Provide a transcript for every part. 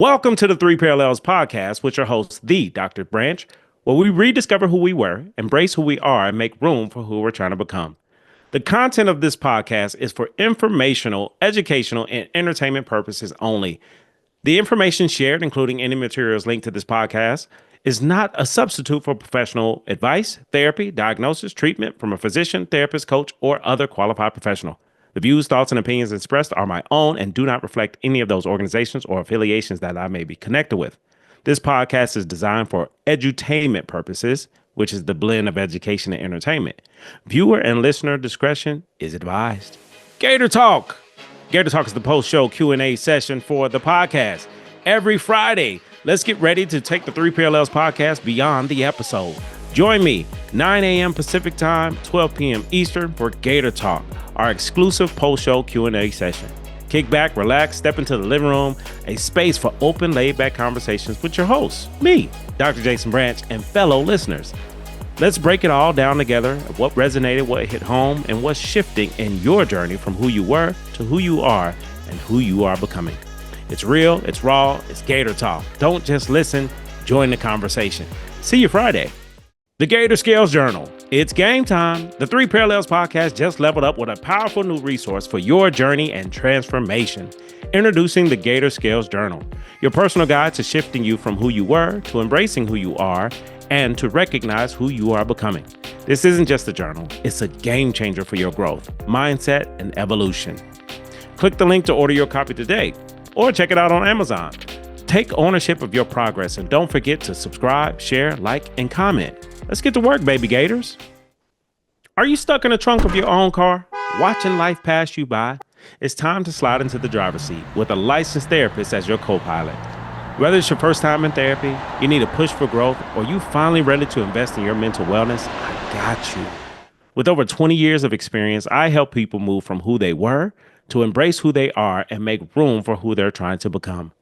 Welcome to the Three Parallels podcast with your host, the Dr. Branch, where we rediscover who we were, embrace who we are, and make room for who we're trying to become. The content of this podcast is for informational, educational, and entertainment purposes only. The information shared, including any materials linked to this podcast, is not a substitute for professional advice, therapy, diagnosis, treatment from a physician, therapist, coach, or other qualified professional. The views, thoughts, and opinions expressed are my own and do not reflect any of those organizations or affiliations that I may be connected with. This podcast is designed for edutainment purposes, which is the blend of education and entertainment. Viewer and listener discretion is advised. Gator Talk. Gator Talk is the post-show Q&A session for the podcast. Every Friday, let's get ready to take the Three Parallels podcast beyond the episode. Join me, 9 a.m. Pacific Time, 12 p.m. Eastern for Gator Talk, our exclusive post-show Q&A session. Kick back, relax, step into the living room, a space for open, laid-back conversations with your hosts, me, Dr. Jason Branch, and fellow listeners. Let's break it all down together, what resonated, what hit home, and what's shifting in your journey from who you were to who you are and who you are becoming. It's real, it's raw, it's Gator Talk. Don't just listen, join the conversation. See you Friday. The Gator Scales Journal. It's game time. The Three Parallels podcast just leveled up with a powerful new resource for your journey and transformation. Introducing the Gator Scales Journal, your personal guide to shifting you from who you were to embracing who you are and to recognize who you are becoming. This isn't just a journal, it's a game changer for your growth, mindset, and evolution. Click the link to order your copy today or check it out on Amazon. Take ownership of your progress and don't forget to subscribe, share, like, and comment. Let's get to work, baby Gators. Are you stuck in the trunk of your own car, watching life pass you by? It's time to slide into the driver's seat with a licensed therapist as your co-pilot. Whether it's your first time in therapy, you need a push for growth, or you finally ready to invest in your mental wellness, I got you. With over 20 years of experience, I help people move from who they were to embrace who they are and make room for who they're trying to become.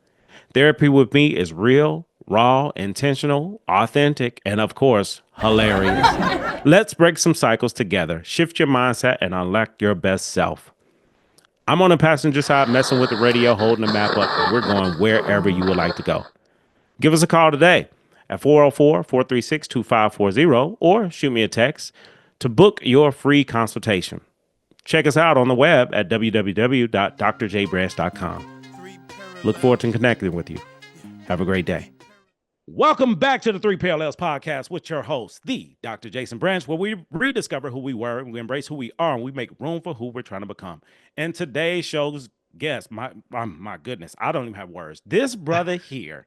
Therapy with me is real, raw, intentional, authentic, and of course, hilarious. Let's break some cycles together, shift your mindset, and unlock your best self. I'm on the passenger side messing with the radio, holding the map up, and we're going wherever you would like to go. Give us a call today at 404-436-2540 or shoot me a text to book your free consultation. Check us out on the web at www.drjbranch.com. Look forward to connecting with you. Have a great day. Welcome back to the Three Parallels podcast with your host, the Dr. Jason Branch, where we rediscover who we were, we embrace who we are, and we make room for who we're trying to become. And today's show's guest, my goodness, I don't even have words. This brother here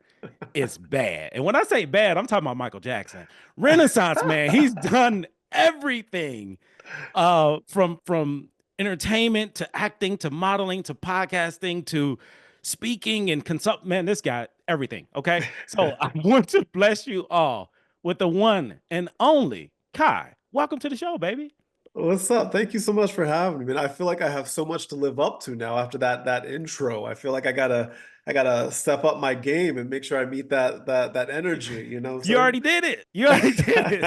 is bad. And when I say bad, I'm talking about Michael Jackson. Renaissance man. He's done everything from entertainment to acting to modeling to podcasting to speaking and consult. Man, this guy, everything. Okay. So I want to bless you all with the one and only Kai. Welcome to the show, baby. What's up? Thank you so much for having me, man. I feel like I have so much to live up to now after that intro. I feel like I gotta step up my game and make sure I meet that energy, you know what I'm You saying? already did it. You already did it.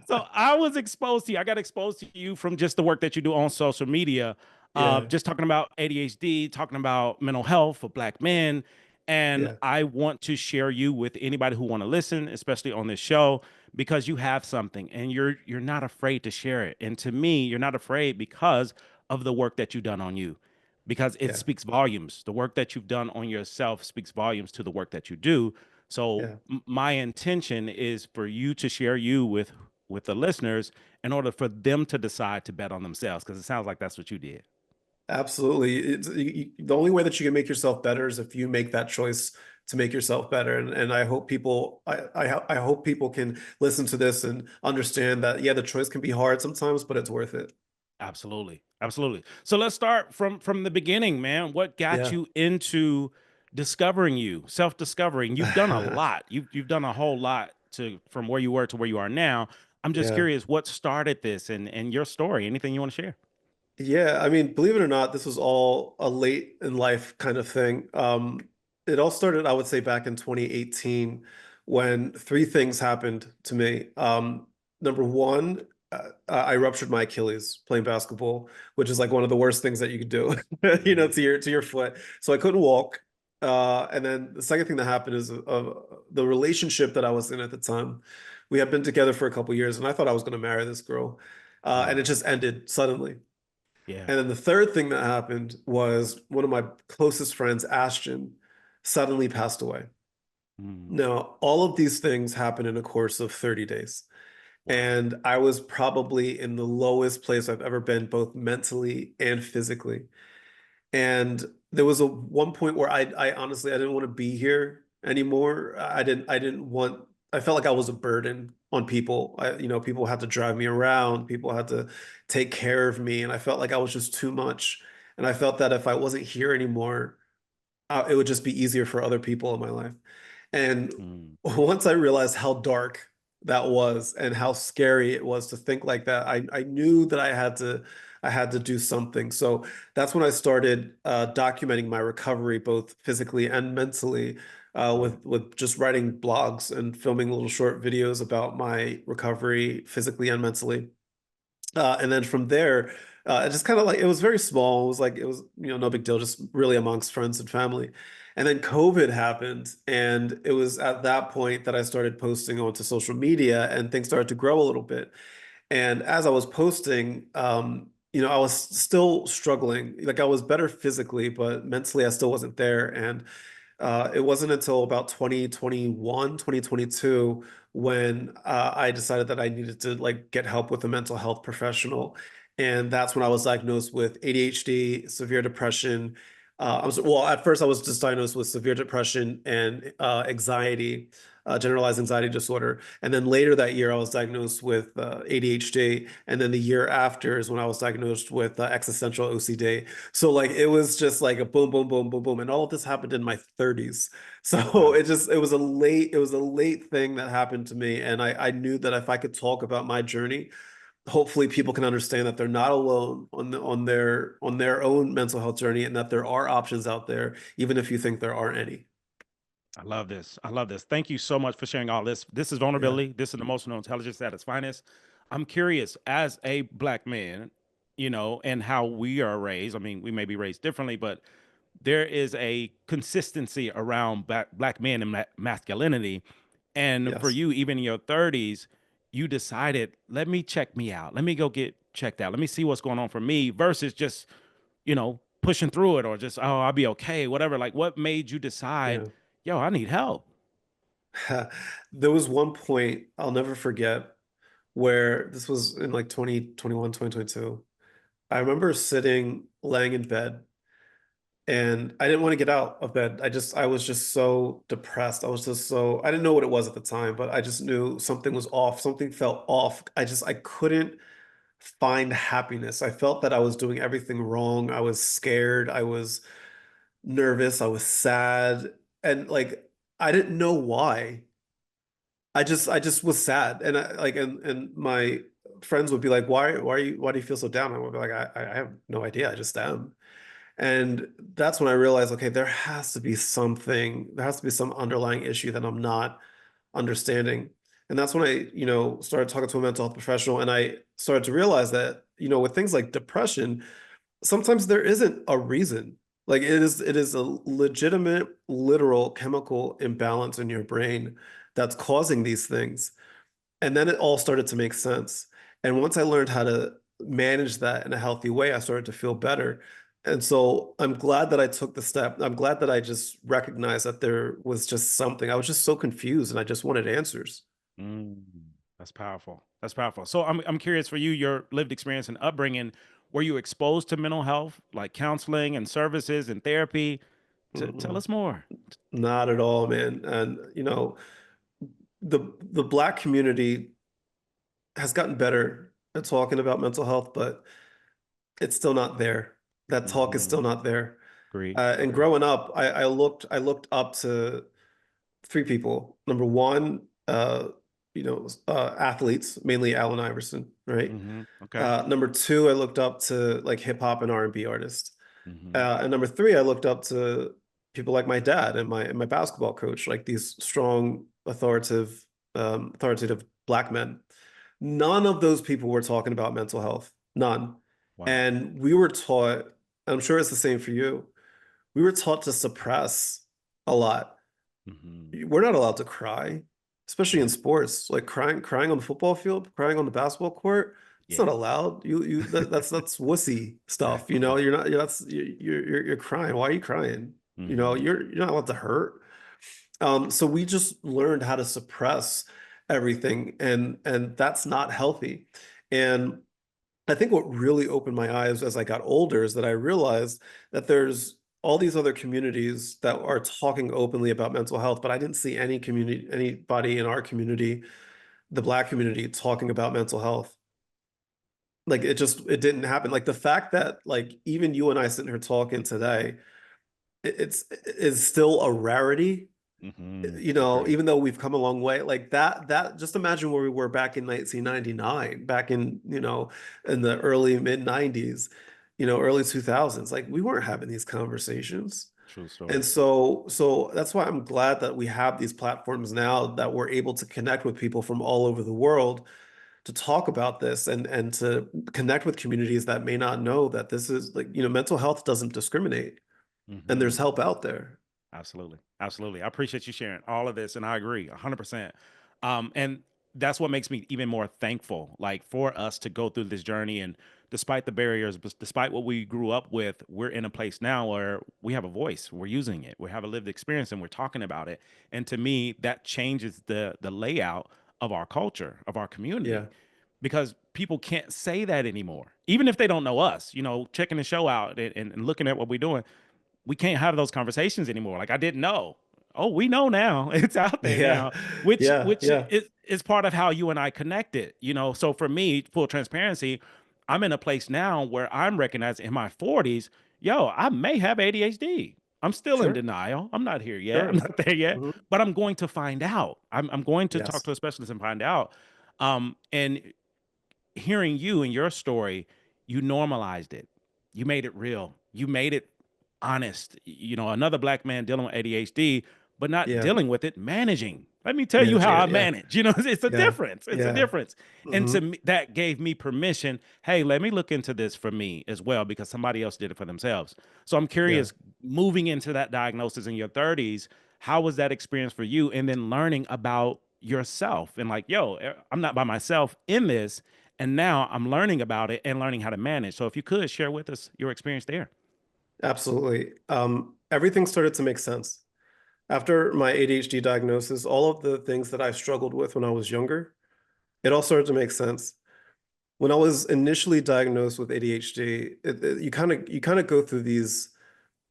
So I was exposed to you. I got exposed to you from just the work that you do on social media. Yeah, Just talking about ADHD, talking about mental health for Black men. And yeah, I want to share you with anybody who want to listen, especially on this show, because you have something and you're not afraid to share it. And to me, you're not afraid because of the work that you've done on you, because it yeah, speaks volumes. The work that you've done on yourself speaks volumes to the work that you do. So yeah. my intention is for you to share you with the listeners in order for them to decide to bet on themselves, because it sounds like that's what you did. Absolutely. The only way that you can make yourself better is if you make that choice to make yourself better. And I hope I hope people can listen to this and understand that, yeah, the choice can be hard sometimes, but it's worth it. Absolutely. Absolutely. So let's start from the beginning, man. What got Yeah. you into discovering you, self-discovering? You've done a lot. You've done a whole lot to from where you were to where you are now. I'm just Yeah. curious what started this and your story. Anything you want to share? Yeah, I mean, believe it or not, this was all a late in life kind of thing. It all started, I would say, back in 2018 when three things happened to me. Number one, I ruptured my Achilles playing basketball, which is like one of the worst things that you could do, you know, to your foot. So I couldn't walk. And then the second thing that happened is the relationship that I was in at the time. We had been together for a couple years, and I thought I was going to marry this girl, and it Mm, just ended suddenly. yeah. And then the third thing that happened was one of my closest friends, Ashton, suddenly passed away. Mm, Now, all of these things happened in a course of 30 days. wow. And I was probably in the lowest place I've ever been, both mentally and physically. And there was a one point where I honestly I didn't want to be here anymore. I didn't want I felt like I was a burden on people. People had to drive me around, people had to take care of me, and I felt like I was just too much. And I felt that if I wasn't here anymore, it would just be easier for other people in my life. And Mm, once I realized how dark that was and how scary it was to think like that, I knew that I had to do something. So that's when I started documenting my recovery, both physically and mentally, mm, with just writing blogs and filming little short videos about my recovery physically and mentally. And then from there, it just kind of like it was very small. It was no big deal, just really amongst friends and family. And then COVID happened, and it was at that point that I started posting onto social media, and things started to grow a little bit. And as I was posting, I was still struggling. Like I was better physically, but mentally I still wasn't there. And it wasn't until about 2021, 2022, when I decided that I needed to like get help with a mental health professional. And that's when I was diagnosed with ADHD, severe depression. Well, at first I was just diagnosed with severe depression and anxiety, generalized anxiety disorder. And then later that year, I was diagnosed with ADHD. And then the year after is when I was diagnosed with existential OCD. So like it was just like a boom, boom, boom, boom, boom, and all of this happened in my 30s. So wow. it was a late thing that happened to me, and I knew that if I could talk about my journey, hopefully people can understand that they're not alone on their own mental health journey, and that there are options out there, even if you think there aren't any. I love this. I love this. Thank you so much for sharing all this. This is Yeah. vulnerability. This is emotional intelligence at its finest. I'm curious, as a black man, and how we are raised. I mean, we may be raised differently, but there is a consistency around black men and masculinity. And for Yes. you, even in your 30s, you decided, let me check me out. Let me go get checked out. Let me see what's going on for me versus just, pushing through it or just, oh, I'll be okay, whatever. Like, what made you decide, Yeah. yo, I need help? There was one point I'll never forget where this was in like 2021, 2022. I remember sitting, laying in bed, and I didn't want to get out of bed. I was just so depressed. I didn't know what it was at the time, but I just knew something was off. Something felt off. I couldn't find happiness. I felt that I was doing everything wrong. I was scared. I was nervous. I was sad. And like, I didn't know why. I just was sad. And and my friends would be like, why do you feel so down? I would be like, I have no idea. I just am. And that's when I realized, okay, there has to be some underlying issue that I'm not understanding. And that's when I started talking to a mental health professional, and I started to realize that with things like depression, sometimes there isn't a reason. Like it is a legitimate, literal chemical imbalance in your brain that's causing these things. And then it all started to make sense. And once I learned how to manage that in a healthy way, I started to feel better. And so I'm glad that I took the step. I'm glad that I just recognized that there was just something. I was just so confused and I just wanted answers. Mm, that's powerful. That's powerful. So I'm curious for you, your lived experience and upbringing, were you exposed to mental health, like counseling and services and therapy? Tell Mm-mm. us more. Not at all, man. And the Black community has gotten better at talking about mental health, but it's still not there. That talk is Hmm. still not there. Agree. And Agree. growing up, I looked up to three people. Number one, athletes, mainly Allen Iverson, right? Okay. Number two, I looked up to like hip hop and R&B artists. Hmm. And number three, I looked up to people like my dad and my basketball coach, like these strong, authoritative Black men. None of those people were talking about mental health. None. Wow. And we were taught, I'm sure it's the same for you, we were taught to suppress. a lot. Hmm. We're not allowed to cry, especially in Yeah. sports. Like crying on the football field, crying on the basketball court. It's not Yeah. allowed. That's wussy stuff. You know, you're not. You're crying. Why are you crying? You know, Hmm. you're not allowed to hurt. So we just learned how to suppress everything, and that's not healthy. And I think what really opened my eyes as I got older is that I realized that there's all these other communities that are talking openly about mental health, but I didn't see anybody in our community, the Black community, talking about mental health. Like it didn't happen. Like the fact that like even you and I sitting here talking today, it's is still a rarity, Hmm. you know, Agreed. even though we've come a long way. Like that just imagine where we were back in 1999, back in, you know, in the early mid 90s, you know, early 2000s. Like we weren't having these conversations. True And story. so that's why I'm glad that we have these platforms now that we're able to connect with people from all over the world to talk about this and to connect with communities that may not know that this is like, you know, mental health doesn't discriminate and there's Hmm. help out there. Absolutely. Absolutely. I appreciate you sharing all of this. And I agree 100%. And that's what makes me even more thankful, like for us to go through this journey. And despite the barriers, despite what we grew up with, we're in a place now where we have a voice, we're using it, we have a lived experience and we're talking about it. And to me, that changes the layout of our culture, of our community, Yeah. because people can't say that anymore. Even if they don't know us, checking the show out and looking at what we're doing, we can't have those conversations anymore. Like I didn't know. Oh, we know now. It's out there Yeah. now, which Yeah. which Yeah. is part of how you and I connected. So for me, full transparency, I'm in a place now where I'm recognizing in my 40s, yo, I may have ADHD. I'm still in Sure. denial. I'm not here yet. I'm Sure. not there yet, Hmm. but I'm going to find out. I'm going to talk Yes. to a specialist and find out. And hearing you and your story, you normalized it. You made it real. You made it honest. Another black man dealing with ADHD, but not Yeah. dealing with it, managing. Let me tell you how Managing I it. Yeah. manage. It's a Yeah. difference. It's a Yeah. difference. And to Hmm. me, that gave me permission. Hey, let me look into this for me as well because somebody else did it for themselves. So I'm Yeah. curious, moving into that diagnosis in your 30s, how was that experience for you? And then learning about yourself and like, yo, I'm not by myself in this, and now I'm learning about it and learning how to manage. So if you could share with us your experience there. Absolutely. Everything started to make sense. After my ADHD diagnosis, all of the things that I struggled with when I was younger, it all started to make sense. When I was initially diagnosed with ADHD, you kind of go through these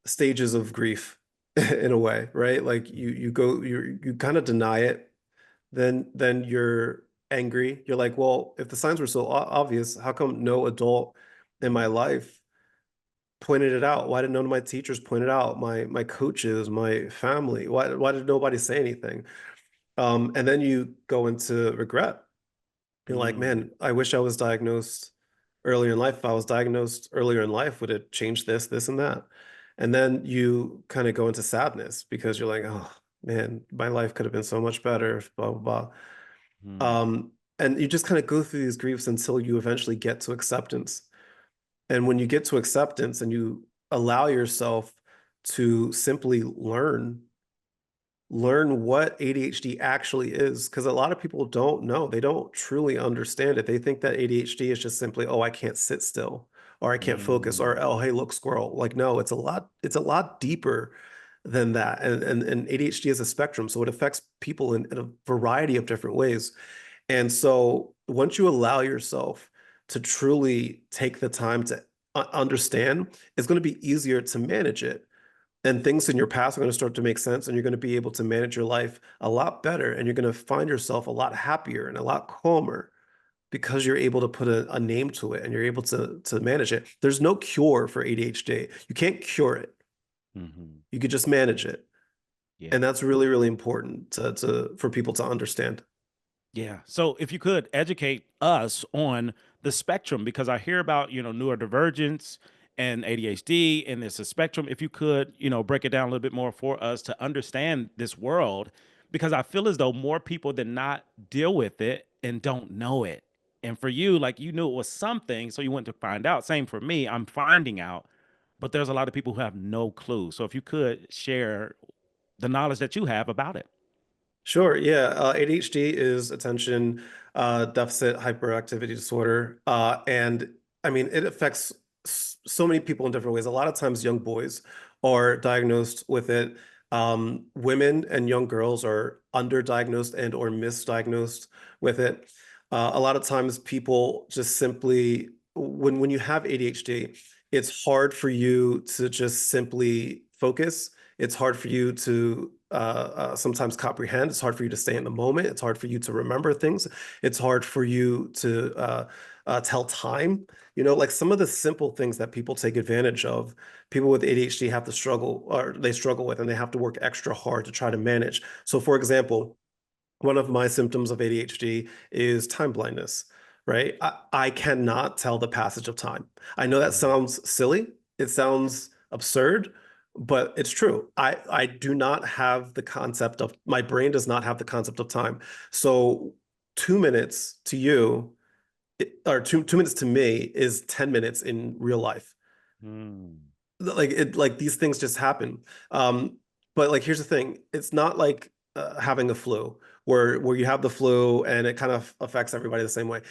stages of grief in a way, right? Like you kind of deny it, then you're angry. You're like, well, if the signs were so obvious, how come no adult in my Mm, life pointed it out? Why did none of my teachers point it out? My coaches, my family. Why did nobody say anything? And then you go into regret. You're like, mm, man, I wish I was diagnosed earlier in life. If I was diagnosed earlier in life, would it change this, this, and that? And then you kind of go into sadness because you're like, oh man, my life could have been so much better, blah, blah, blah. mm, And you just kind of go through these griefs until you eventually get to acceptance. And when you get to acceptance and you allow yourself to simply learn what ADHD actually is, because a lot of people don't know. They don't truly understand it. They think that ADHD is just simply, oh, I can't sit still, or I can't focus, or mm, oh, hey, look, squirrel. Like, no, it's a lot deeper than that. And ADHD is a spectrum, so it affects people in a variety of different ways. And so once you allow yourself to truly take the time to understand, it's going to be easier to manage it, and things in your past are going to start to make sense, and you're going to be able to manage your life a lot better, and you're going to find yourself a lot happier and a lot calmer because you're able to put a name to it and you're able to manage it. There's no cure for ADHD. You can't cure it. mhm. You could just manage it. Yeah. And that's really, really important for people to understand. Yeah. So if you could educate us on the spectrum, because I hear about, neurodivergence and ADHD, and there's a spectrum. If you could, break it down a little bit more for us to understand this world, because I feel as though more people than not deal with it and don't know it. And for you, like you knew it was something, so you went to find out. Same for me. I'm finding out, but there's a lot of people who have no clue. So if you could share the knowledge that you have about it. Sure. Yeah. ADHD is attention deficit hyperactivity disorder. And I mean, it affects so many people in different ways. A lot of times, young boys are diagnosed with it. Women and young girls are underdiagnosed and or misdiagnosed with it. A lot of times, people just simply, when you have ADHD, it's hard for you to just simply focus. It's hard for you to sometimes comprehend. It's hard for you to stay in the moment. It's hard for you to remember things. It's hard for you to tell time. You know, like some of the simple things that people take advantage of, people with ADHD have to struggle or they struggle with, and they have to work extra hard to try to manage. So, for example, one of my symptoms of ADHD is time blindness, right? I cannot tell the passage of time. I know that Mhm. sounds silly. It sounds absurd, but it's true. I do not have the concept of, my brain does not have the concept of time. So 2 minutes to you, or two minutes to me is 10 minutes in real life. Mm. Like these things just happen. Um, but like here's the thing, it's not like having a flu where you have the flu and it kind of affects everybody the same way.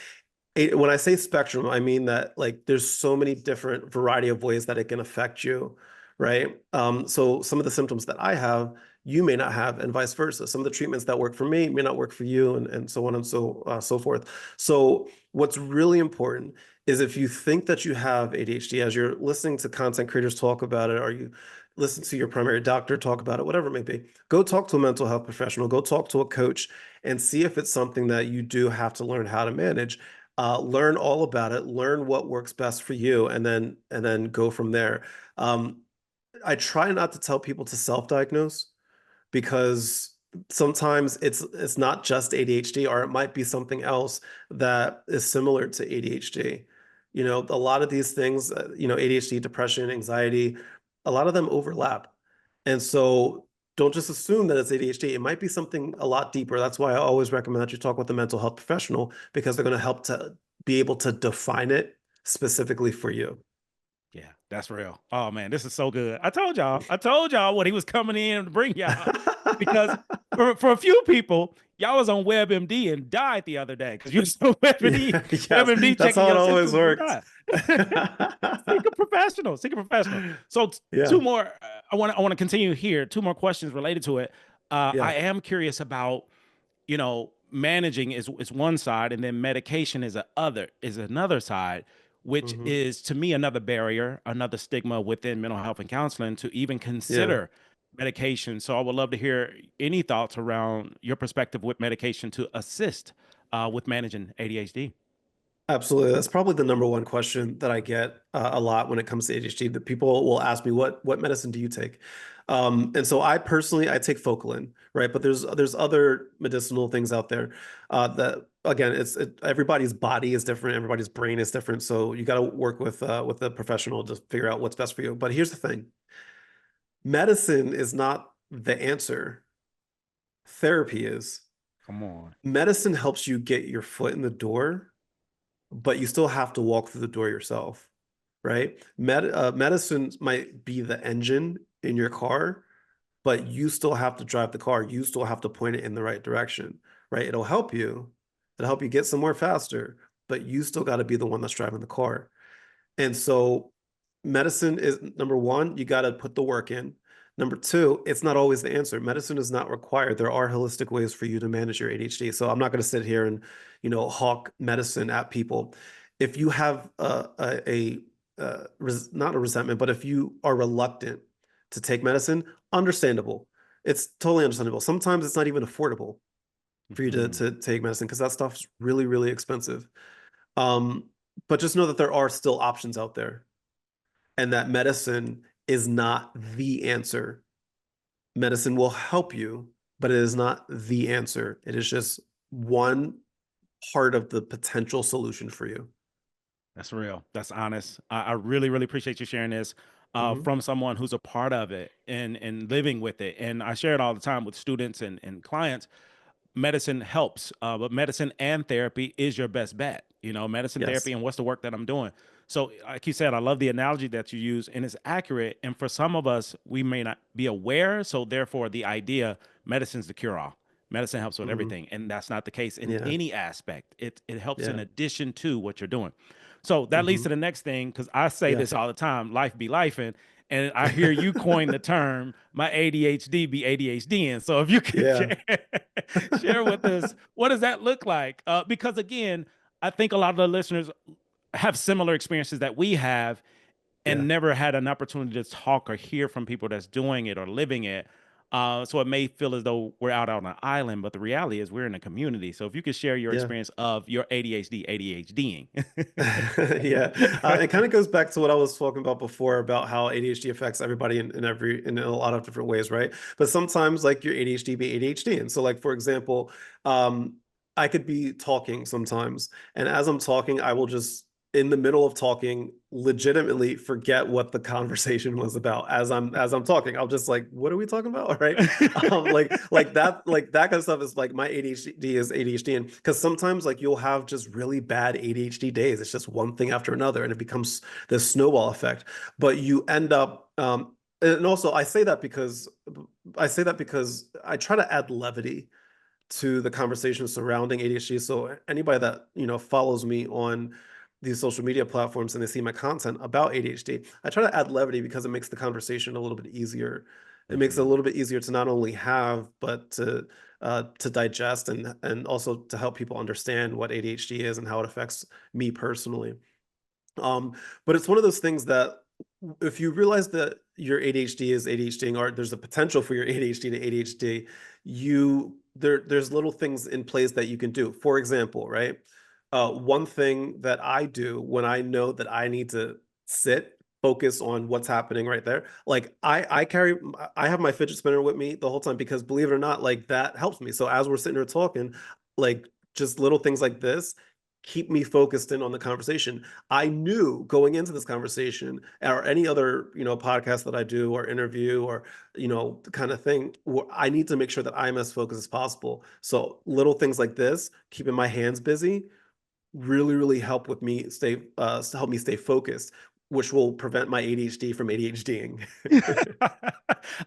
When I say spectrum, I mean that like there's so many different variety of ways that it can affect you, right? So some of the symptoms that I have, you may not have, and vice versa. Some of the treatments that work for me may not work for you, and so on and so forth. So what's really important is if you think that you have ADHD, as you're listening to content creators talk about it, or you listen to your primary doctor talk about it, whatever it may be, go talk to a mental health professional, go talk to a coach, and see if it's something that you do have to learn how to manage. Learn all about it, learn what works best for you, and then go from there. Um, I try not to tell people to self-diagnose because sometimes it's not just ADHD, or it might be something else that is similar to ADHD. You know, a lot of these things, ADHD, depression, anxiety, a lot of them overlap. And so don't just assume that it's ADHD. It might be something a lot deeper. That's why I always recommend that you talk with a mental health professional, because they're going to help to be able to define it specifically for you. Yeah, that's real. Oh man, this is so good. I told y'all what he was coming in to bring y'all. Because for a few people, y'all was on WebMD and died the other day because you was on WebMD, Yes, WebMD that's checking how it your always symptoms and worked. died. Seek a professional. Seek a professional. So two Yeah, more. I want to continue here. Two more questions related to it. yeah. I am curious about, managing is one side, and then medication is another side, which Hmm. is to me another barrier, another stigma within mental health and counseling to even Yeah. consider medication. So I would love to hear any thoughts around your perspective with medication to assist with managing ADHD. Absolutely. That's probably the number one question that I get a lot when it comes to ADHD. That people will ask me, what medicine do you take? And so I personally, I take Focalin, right? But there's other medicinal things out there that again, everybody's body is different, everybody's brain is different. So you got to work with a professional to figure out what's best for you. But here's the thing: medicine is not the answer. Therapy is. Come on. Medicine helps you get your foot in the door, but you still have to walk through the door yourself, right? Medicine might be the engine in your car, but you still have to drive the car. You still have to point it in the right direction, right? It'll help you. It'll help you get somewhere faster, but you still got to be the one that's driving the car. And so medicine is number one, you got to put the work in. Number two, it's not always the answer. Medicine is not required. There are holistic ways for you to manage your ADHD. So I'm not going to sit here and, hawk medicine at people. If you have not a resentment, but if you are reluctant to take medicine, understandable. It's totally understandable. Sometimes it's not even affordable for you to, Mhm. to take medicine because that stuff's really, really expensive. Um, but just know that there are still options out there, and that medicine is not the answer. Medicine will help you, but it is not the answer. It is just one part of the potential solution for you. That's real. That's honest. I really, really appreciate you sharing this Hmm. from someone who's a part of it and living with it. And I share it all the time with students and clients. Medicine helps, but medicine and therapy is your best bet. Medicine, therapy, Yes. and what's the work that I'm doing. So, like you said, I love the analogy that you use, and it's accurate. And for some of us, we may not be aware. So, therefore, the idea medicine's the cure all. Medicine helps with Hmm. everything, and that's not the case in Yeah. any aspect. It helps in Yeah. addition to what you're doing. So that leads to Hmm. the next thing, because I say Yeah. this all the time: life be life, and I hear you coin the term "my ADHD be ADHDing." So if you could Yeah. share with us, what does that look like? Because again, I think a lot of the listeners have similar experiences that we have Yeah. and never had an opportunity to talk or hear from people that's doing it or living it. So it may feel as though we're out on an island, but the reality is we're in a community. So if you could share your Yeah. experience of your ADHD, ADHDing. Yeah, it kind of goes back to what I was talking about before about how ADHD affects everybody in a lot of different ways, right? But sometimes like your ADHD be ADHD, and so like for example, um, I could be talking sometimes, and as I'm talking, I will just in the middle of talking legitimately forget what the conversation was about as I'm talking. I'll just like, what are we talking about? Right? Like that kind of stuff is like my ADHD is ADHD, and because sometimes like you'll have just really bad ADHD days. It's just one thing after another, and it becomes this snowball effect. But you end up, and also I say that because I try to add levity to the conversation surrounding ADHD. So anybody that follows me on these social media platforms and they see my content about ADHD, I try to add levity because it makes the conversation a little bit easier. It makes it a Mhm. little bit easier to not only have, but to digest and also to help people understand what ADHD is and how it affects me personally. Um, but it's one of those things that if you realize that your ADHD is ADHD or there's a potential for your ADHD to ADHD, there's little things in place that you can do. For example, right? One thing that I do when I know that I need to focus on what's happening right there. Like I have my fidget spinner with me the whole time because believe it or not, like that helps me. So as we're sitting here talking, like just little things like this keep me focused in on the conversation. I knew going into this conversation or any other, podcast that I do or interview or, the kind of thing, I need to make sure that I'm as focused as possible. So little things like this, keeping my hands busy, really, really help me stay focused, which will prevent my ADHD from ADHDing.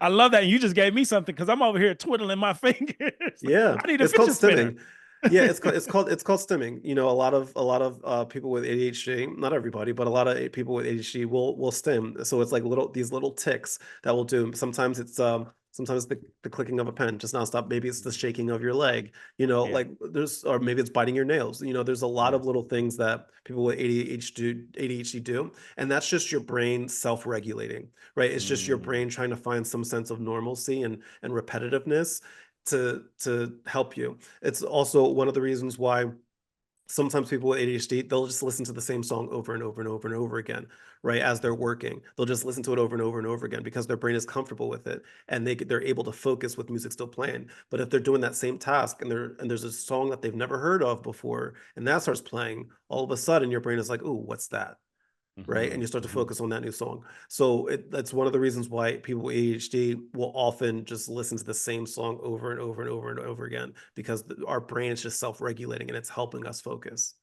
I love that. You just gave me something because I'm over here twiddling my fingers. Yeah, I need a it's called fidget spinner. stimming. Yeah, it's called stimming. A lot of people with ADHD, not everybody, but a lot of people with ADHD will stim. So it's like these little ticks that will do. Sometimes the clicking of a pen just nonstop. Maybe it's the shaking of your leg. Yeah. Or maybe it's biting your nails. There's a lot Yeah. of little things that people with ADHD do, and that's just your brain self-regulating, right? It's just your Mm, brain trying to find some sense of normalcy and repetitiveness to help you. It's also one of the reasons why sometimes people with ADHD, they'll just listen to the same song over and over and over and over again, right? As they're working, they'll just listen to it over and over and over again because their brain is comfortable with it and they're able to focus with music still playing. But if they're doing that same task and there's a song that they've never heard of before and that starts playing, all of a sudden your brain is like, "Ooh, what's that?" Right? And mhm, you start to mhm. focus on that new song. So that's one of the reasons why people with ADHD will often just listen to the same song over and over and over and over again because our brain is just self-regulating and it's helping us focus.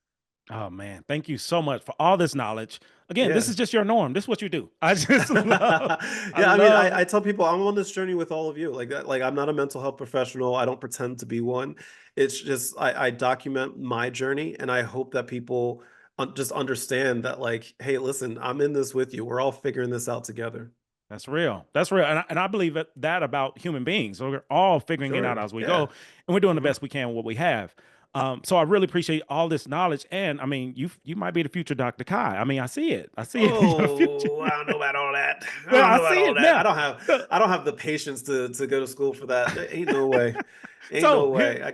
Oh man, thank you so much for all this knowledge. Again, this Yeah. is just your norm. This is what you do. I just love, I Yeah, I mean, love. I tell people I'm on this journey with all of you. Like I'm not a mental health professional. I don't pretend to be one. It's just I document my journey, and I hope that people just understand that, like, hey, listen, I'm in this with you. We're all figuring this out together. That's real. That's real. And I believe that about human beings. So we're all figuring it out Sure. as we go, Yeah. and we're doing the Hmm. best we can with what we have. So I really appreciate all this knowledge. And I mean, you might be the future Dr. Kai. I mean, I see it. I see it in your future. Oh, I don't know about all that. I Well, don't I know about see all it that. now. So, I don't have the patience to go to school for that. There ain't no way. Ain't So no here, way.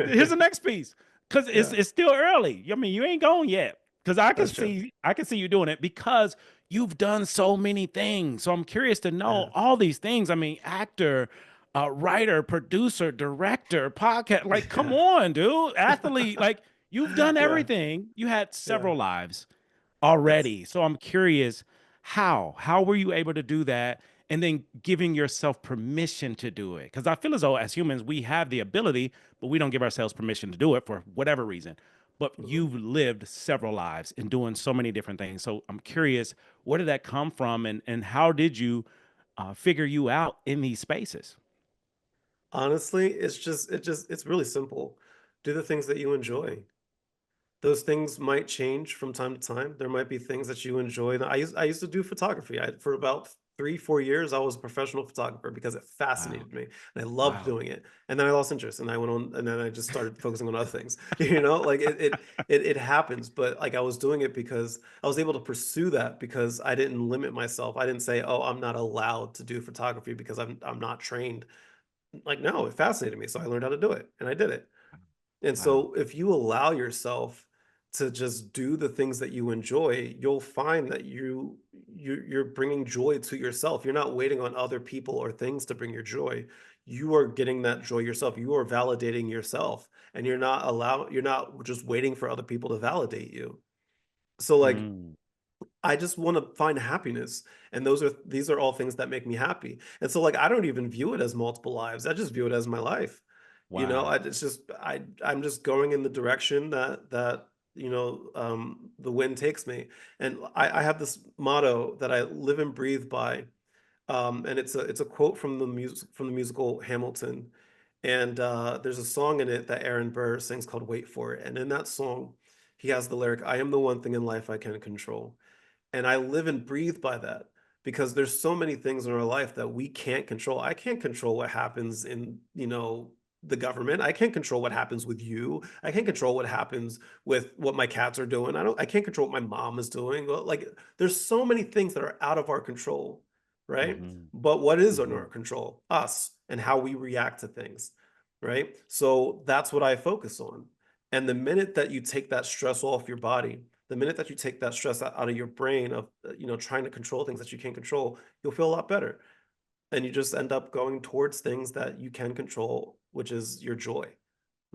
here's the next piece because it's Yeah, it's still early. I mean, you ain't gone yet because that's true. I can see you doing it because you've done so many things. So I'm curious to know Yeah, all these things. I mean, actor, writer, producer, director, podcast. Like, come yeah, on, dude, athlete. Like, you've done yeah, everything. You had yeah. several lives Yes. already. So I'm curious, how were you able to do that? And then giving yourself permission to do it. Because I feel as though as humans, we have the ability, but we don't give ourselves permission to do it for whatever reason. but Hmm. you've lived several lives and doing so many different things. So I'm curious, where did that come from, and how did you figure you out in these spaces? Honestly, it's really simple. Do the things that you enjoy. Those things might change from time to time. There might be things that you enjoy. I used to do photography. For about 3, 4 years, I was a professional photographer because it Wow. fascinated me and I loved Wow. doing it. And then I lost interest and I went on and then I just started focusing on other things. Like it happens, but like I was doing it because I was able to pursue that because I didn't limit myself. I didn't say, "Oh, I'm not allowed to do photography because I'm not trained." Like no, it fascinated me, so I learned how to do it and I did it. And Wow. so if you allow yourself to just do the things that you enjoy, you'll find that you're bringing joy to yourself. You're not waiting on other people or things to bring your joy. You are getting that joy yourself. You are validating yourself and you're not just waiting for other people to validate you. So like Mm. I just want to find happiness. And these are all things that make me happy. And so like I don't even view it as multiple lives. I just view it as my life. Wow. It's just I'm just going in the direction that the wind takes me. And I have this motto that I live and breathe by. And it's a quote from the musical Hamilton. And there's a song in it that Aaron Burr sings called Wait For It. And in that song, he has the lyric, I am the one thing in life I can control. And I live and breathe by that because there's so many things in our life that we can't control. I can't control what happens in, the government. I can't control what happens with you. I can't control what happens with what my cats are doing. I can't control what my mom is doing. Well, like there's so many things that are out of our control, right? Hmm. But what is in Hmm. our control? Us and how we react to things, right? So that's what I focus on. And the minute that you take that stress off your body, the minute that you take that stress out of your brain of trying to control things that you can't control, you'll feel a lot better and you just end up going towards things that you can control, which is your joy.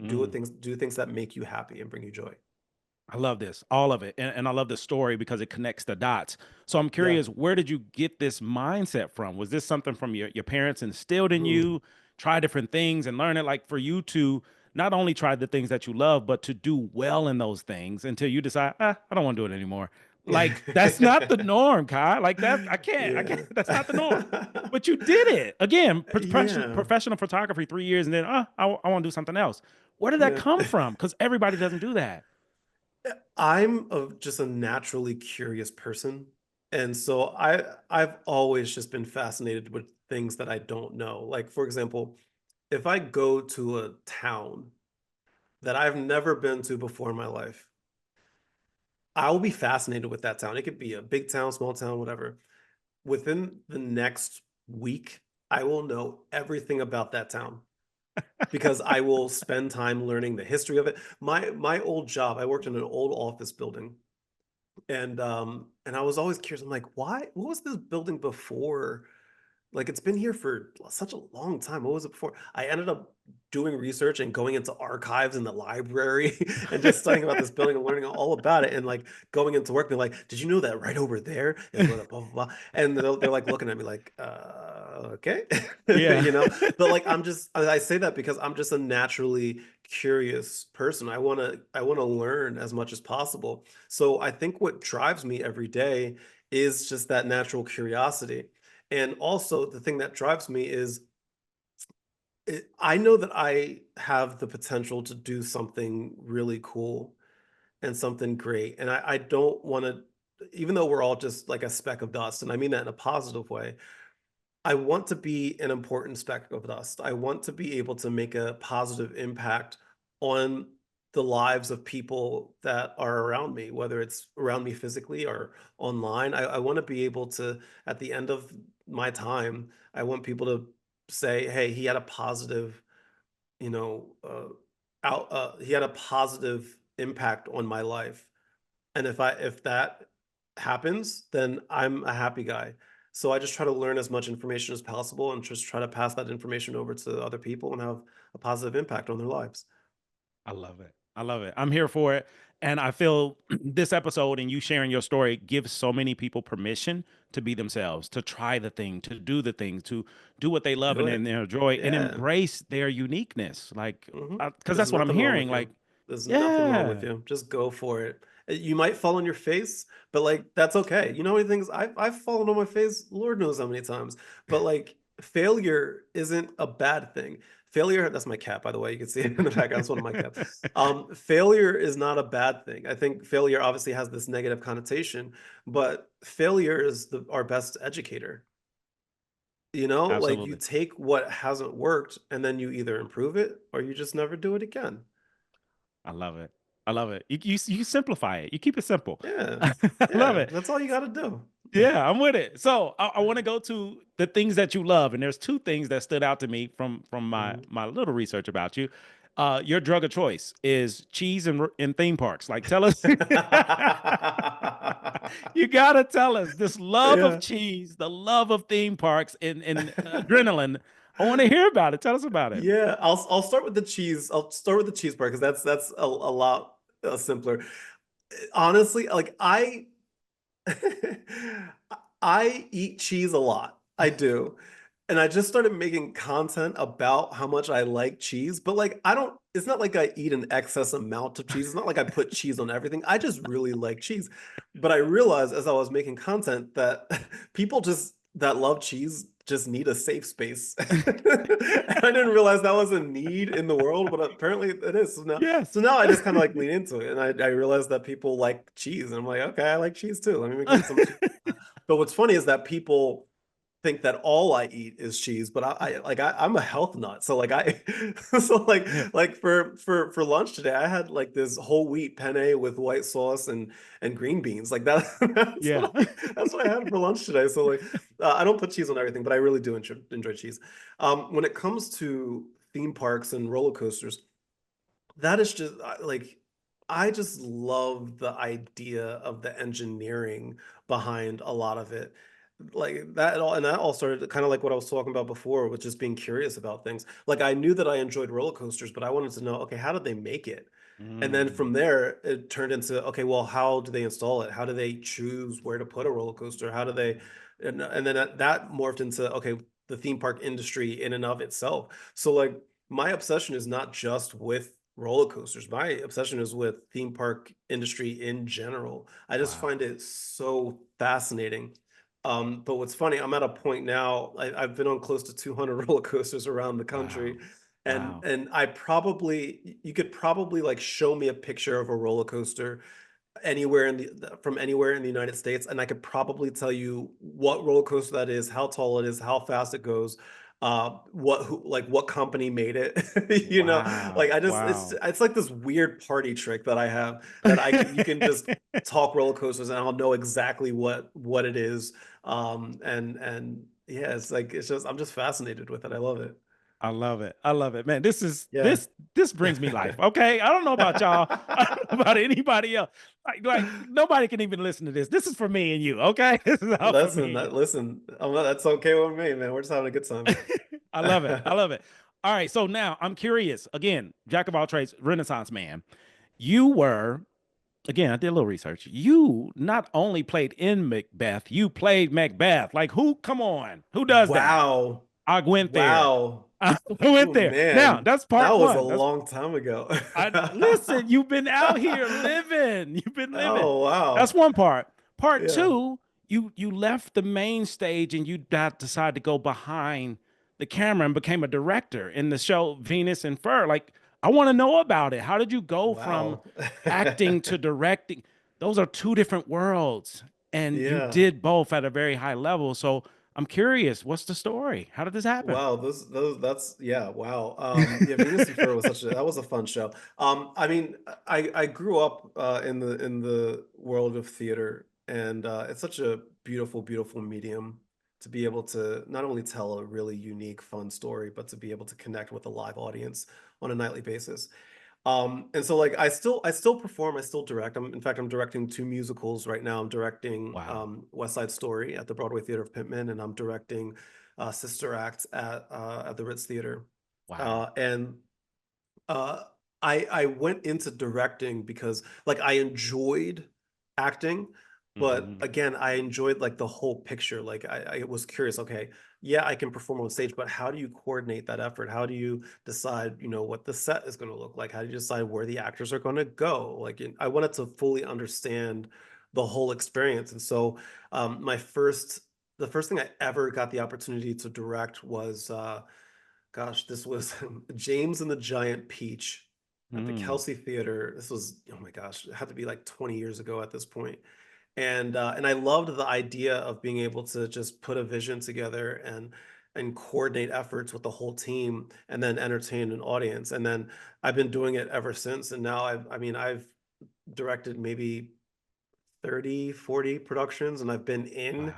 Do things that make you happy and bring you joy. I love this, all of it. And I love the story because it connects the dots. So I'm Yeah. curious, where did you get this mindset from? Was this something from your parents instilled in Mm. you? Try different things and learn it, like for you to not only try the things that you love, but to do well in those things until you decide, I don't want to do it anymore. Like that's not the norm, Kai. Like that, I can't, Yeah. that's not the norm. But you did it again, Yeah. professional photography, 3 years, and then, I want to do something else. Where did that Yeah. come from? Because everybody doesn't do that. Just a naturally curious person. And so I've always just been fascinated with things that I don't know. Like for example, if I go to a town that I've never been to before in my life, I'll be fascinated with that town. It could be a big town, small town, whatever. Within the next week, I will know everything about that town because I will spend time learning the history of it. My old job, I worked in an old office building and I was always curious. I'm like, why? What was this building before? Like it's been here for such a long time. What was it before? I ended up doing research and going into archives in the library and just studying about this building and learning all about it. And like going into work, being like, did you know that right over there is where the blah blah blah? And they're like looking at me like, okay, Yeah. But like I say that because I'm just a naturally curious person. I want to learn as much as possible. So I think what drives me every day is just that natural curiosity. And also, the thing that drives me is I know that I have the potential to do something really cool and something great. And I don't want to, even though we're all just like a speck of dust, and I mean that in a positive way, I want to be an important speck of dust. I want to be able to make a positive impact on the lives of people that are around me, whether it's around me physically or online. I want to be able to, at the end of my time, I want people to say, "Hey, he had a positive, you know, he had a positive impact on my life." And if that happens, then I'm a happy guy. So I just try to learn as much information as possible and just try to pass that information over to other people and have a positive impact on their lives. I love it. I love it. I'm here for it. And I feel this episode and you sharing your story gives so many people permission to be themselves, to try the thing, to do the thing, to do what they love Do and it. enjoy and Yeah. embrace their uniqueness. Like, because There's that's what I'm nothing wrong hearing. with Like, you. There's nothing wrong with Yeah. you. Just go for it. You might fall on your face, but like that's okay. You know how many things I've fallen on my face, Lord knows how many times. But like failure isn't a bad thing. Failure, that's my cat, by the way. You can see it in the background. That's one of my cats. Failure is not a bad thing. I think failure obviously has this negative connotation, but failure is our best educator. You know, like you Absolutely. take what hasn't worked and then you either improve it or you just never do it again. I love it. I love it. You simplify it. You keep it simple. Yeah. I love Yeah. it. That's all you got to do. Yeah, I'm with it. So I want to go to the things that you love, and there's two things that stood out to me from my Mhm. my little research about you. Your drug of choice is cheese and theme parks. Like, tell us, you gotta tell us this love of Yeah. cheese, the love of theme parks, and adrenaline. I want to hear about it. Tell us about it. Yeah, I'll start with the cheese. I'll start with the cheese part because that's a lot simpler. Honestly, like I eat cheese a lot. I do. And I just started making content about how much I like cheese, but like I don't, it's not like I eat an excess amount of cheese. It's not like I put cheese on everything. I just really like cheese. But I realized as I was making content that people just that love cheese just need a safe space. And I didn't realize that was a need in the world, but apparently it is. So Yes. now I just kind of like lean into it and I realized that people like cheese. And I'm like, okay, I like cheese too. Let me make some cheese. But what's funny is that people think that all I eat is cheese, but I'm a health nut. So like I so Yeah. like for lunch today, I had like this whole wheat penne with white sauce and green beans. Like that Yeah. that's what I had for lunch today. So like I don't put cheese on everything, but I really do enjoy cheese. When it comes to theme parks and roller coasters, that is just like I just love the idea of the engineering behind a lot of it. Like that all and that all started kind of like what I was talking about before, with just being curious about things. Like I knew that I enjoyed roller coasters, but I wanted to know, okay, how did they make it? And then from Mm, there, it turned into, okay, well, how do they install it? How do they choose where to put a roller coaster? How do they, and then that morphed into, okay, the theme park industry in and of itself. So like my obsession is not just with roller coasters. My obsession is with theme park industry in general. I just wow. find it so fascinating. But what's funny, I'm at a point now, I've been on close to 200 roller coasters around the Wow. country. And Wow. and I probably you could probably like show me a picture of a roller coaster anywhere in from anywhere in the United States, and I could probably tell you what roller coaster that is, how tall it is, how fast it goes, what company made it. You know, like Wow. I just Wow. it's like this weird party trick that I have that you can just talk roller coasters and I'll know exactly what it is. And yeah, it's like it's just I'm just fascinated with it. I love it. I love it. I love it. Man, this is Yeah. this brings me life. Okay. I don't know about y'all. I don't know about anybody else. Like nobody can even listen to this. This is for me and you. Okay. This is all for Listen, me and you. listen, that's okay with me, man. We're just having a good time. I love it. I love it. All right. So now I'm curious. Again, jack of all trades, Renaissance man. You were, again, I did a little research. You not only played in Macbeth, you played Macbeth. Like who, come on, who does that? Wow. I went there. Wow. I went Oh there. Now, man, that's that part was a one. That's long time ago. I listen, you've been out here living. You've been living. Oh That's wow. one part. Part Yeah. two, you left the main stage and you decided to go behind the camera and became a director in the show Venus and Fur. Like, I want to know about it. How did you go from Wow. acting to directing? Those are two different worlds. And you Yeah. did both at a very high level. So I'm curious, what's the story? How did this happen? Wow, those that's yeah, wow. Yeah, Venus and Fur was such a that was a fun show. I mean, I grew up in the world of theater, and it's such a beautiful, beautiful medium to be able to not only tell a really unique, fun story, but to be able to connect with a live audience on a nightly basis. And so like I still perform, I still direct. In fact, I'm directing two musicals right now. I'm directing Wow. West Side Story at the Broadway Theater of Pittman, and I'm directing Sister Act at the Ritz Theater. Wow. And uh I went into directing because like I enjoyed acting, but Hmm. again, I enjoyed like the whole picture. Like I was curious, okay, yeah, I can perform on stage, but how do you coordinate that effort? How do you decide, what the set is going to look like? How do you decide where the actors are going to go? Like, I wanted to fully understand the whole experience. And so, the first thing I ever got the opportunity to direct was, gosh, this was James and the Giant Peach at the Mm, Kelsey Theater. This was, oh my gosh, it had to be like 20 years ago at this point. And I loved the idea of being able to just put a vision together and coordinate efforts with the whole team and then entertain an audience. And then I've been doing it ever since. And now I've directed maybe 30, 40 productions, and I've been in wow.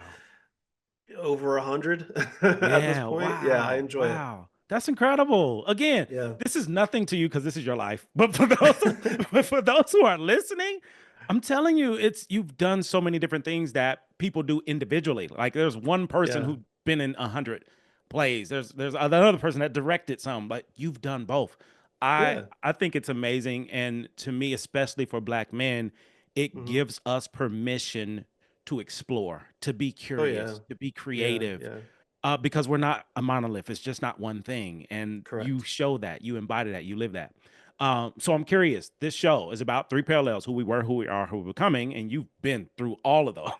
over 100 at this Yeah, point. Yeah, I wow, enjoy it. wow. That's incredible. Again, Yeah. this is nothing to you because this is your life. But for those but for those who are listening, I'm telling you, it's you've done so many different things that people do individually. Like there's one person Yeah. who's been in 100 plays. There's another person that directed some, but you've done both. I Yeah. I think it's amazing, and to me, especially for Black men, it Hmm. gives us permission to explore, to be Oh yeah. curious, to be Yeah. creative, Yeah. because we're not a monolith. It's just not one thing. And you Correct. show that, you embody that, you live that. So I'm curious. This show is about three parallels: who we were, who we are, who we're becoming. And you've been through all of those.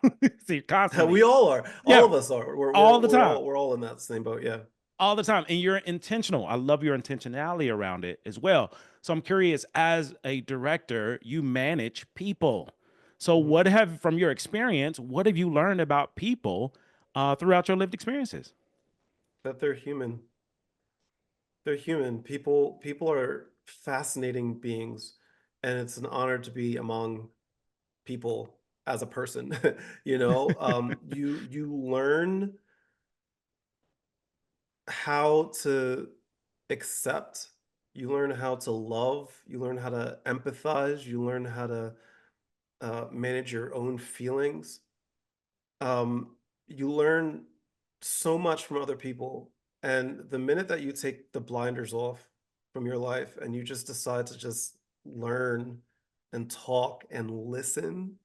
See, constantly. We all are. All Yeah, of us are. We're we're all the we're time. all we're all in that same boat. Yeah. All the time. And you're intentional. I love your intentionality around it as well. So I'm curious, as a director, you manage people. So Mhm. from your experience, what have you learned about people throughout your lived experiences? That they're human. They're human. People are fascinating beings, and it's an honor to be among people as a person. You learn how to accept, you learn how to love, you learn how to empathize, you learn how to manage your own feelings. um, you learn so much from other people. And the minute that you take the blinders off from your life and you just decide to just learn and talk and listen,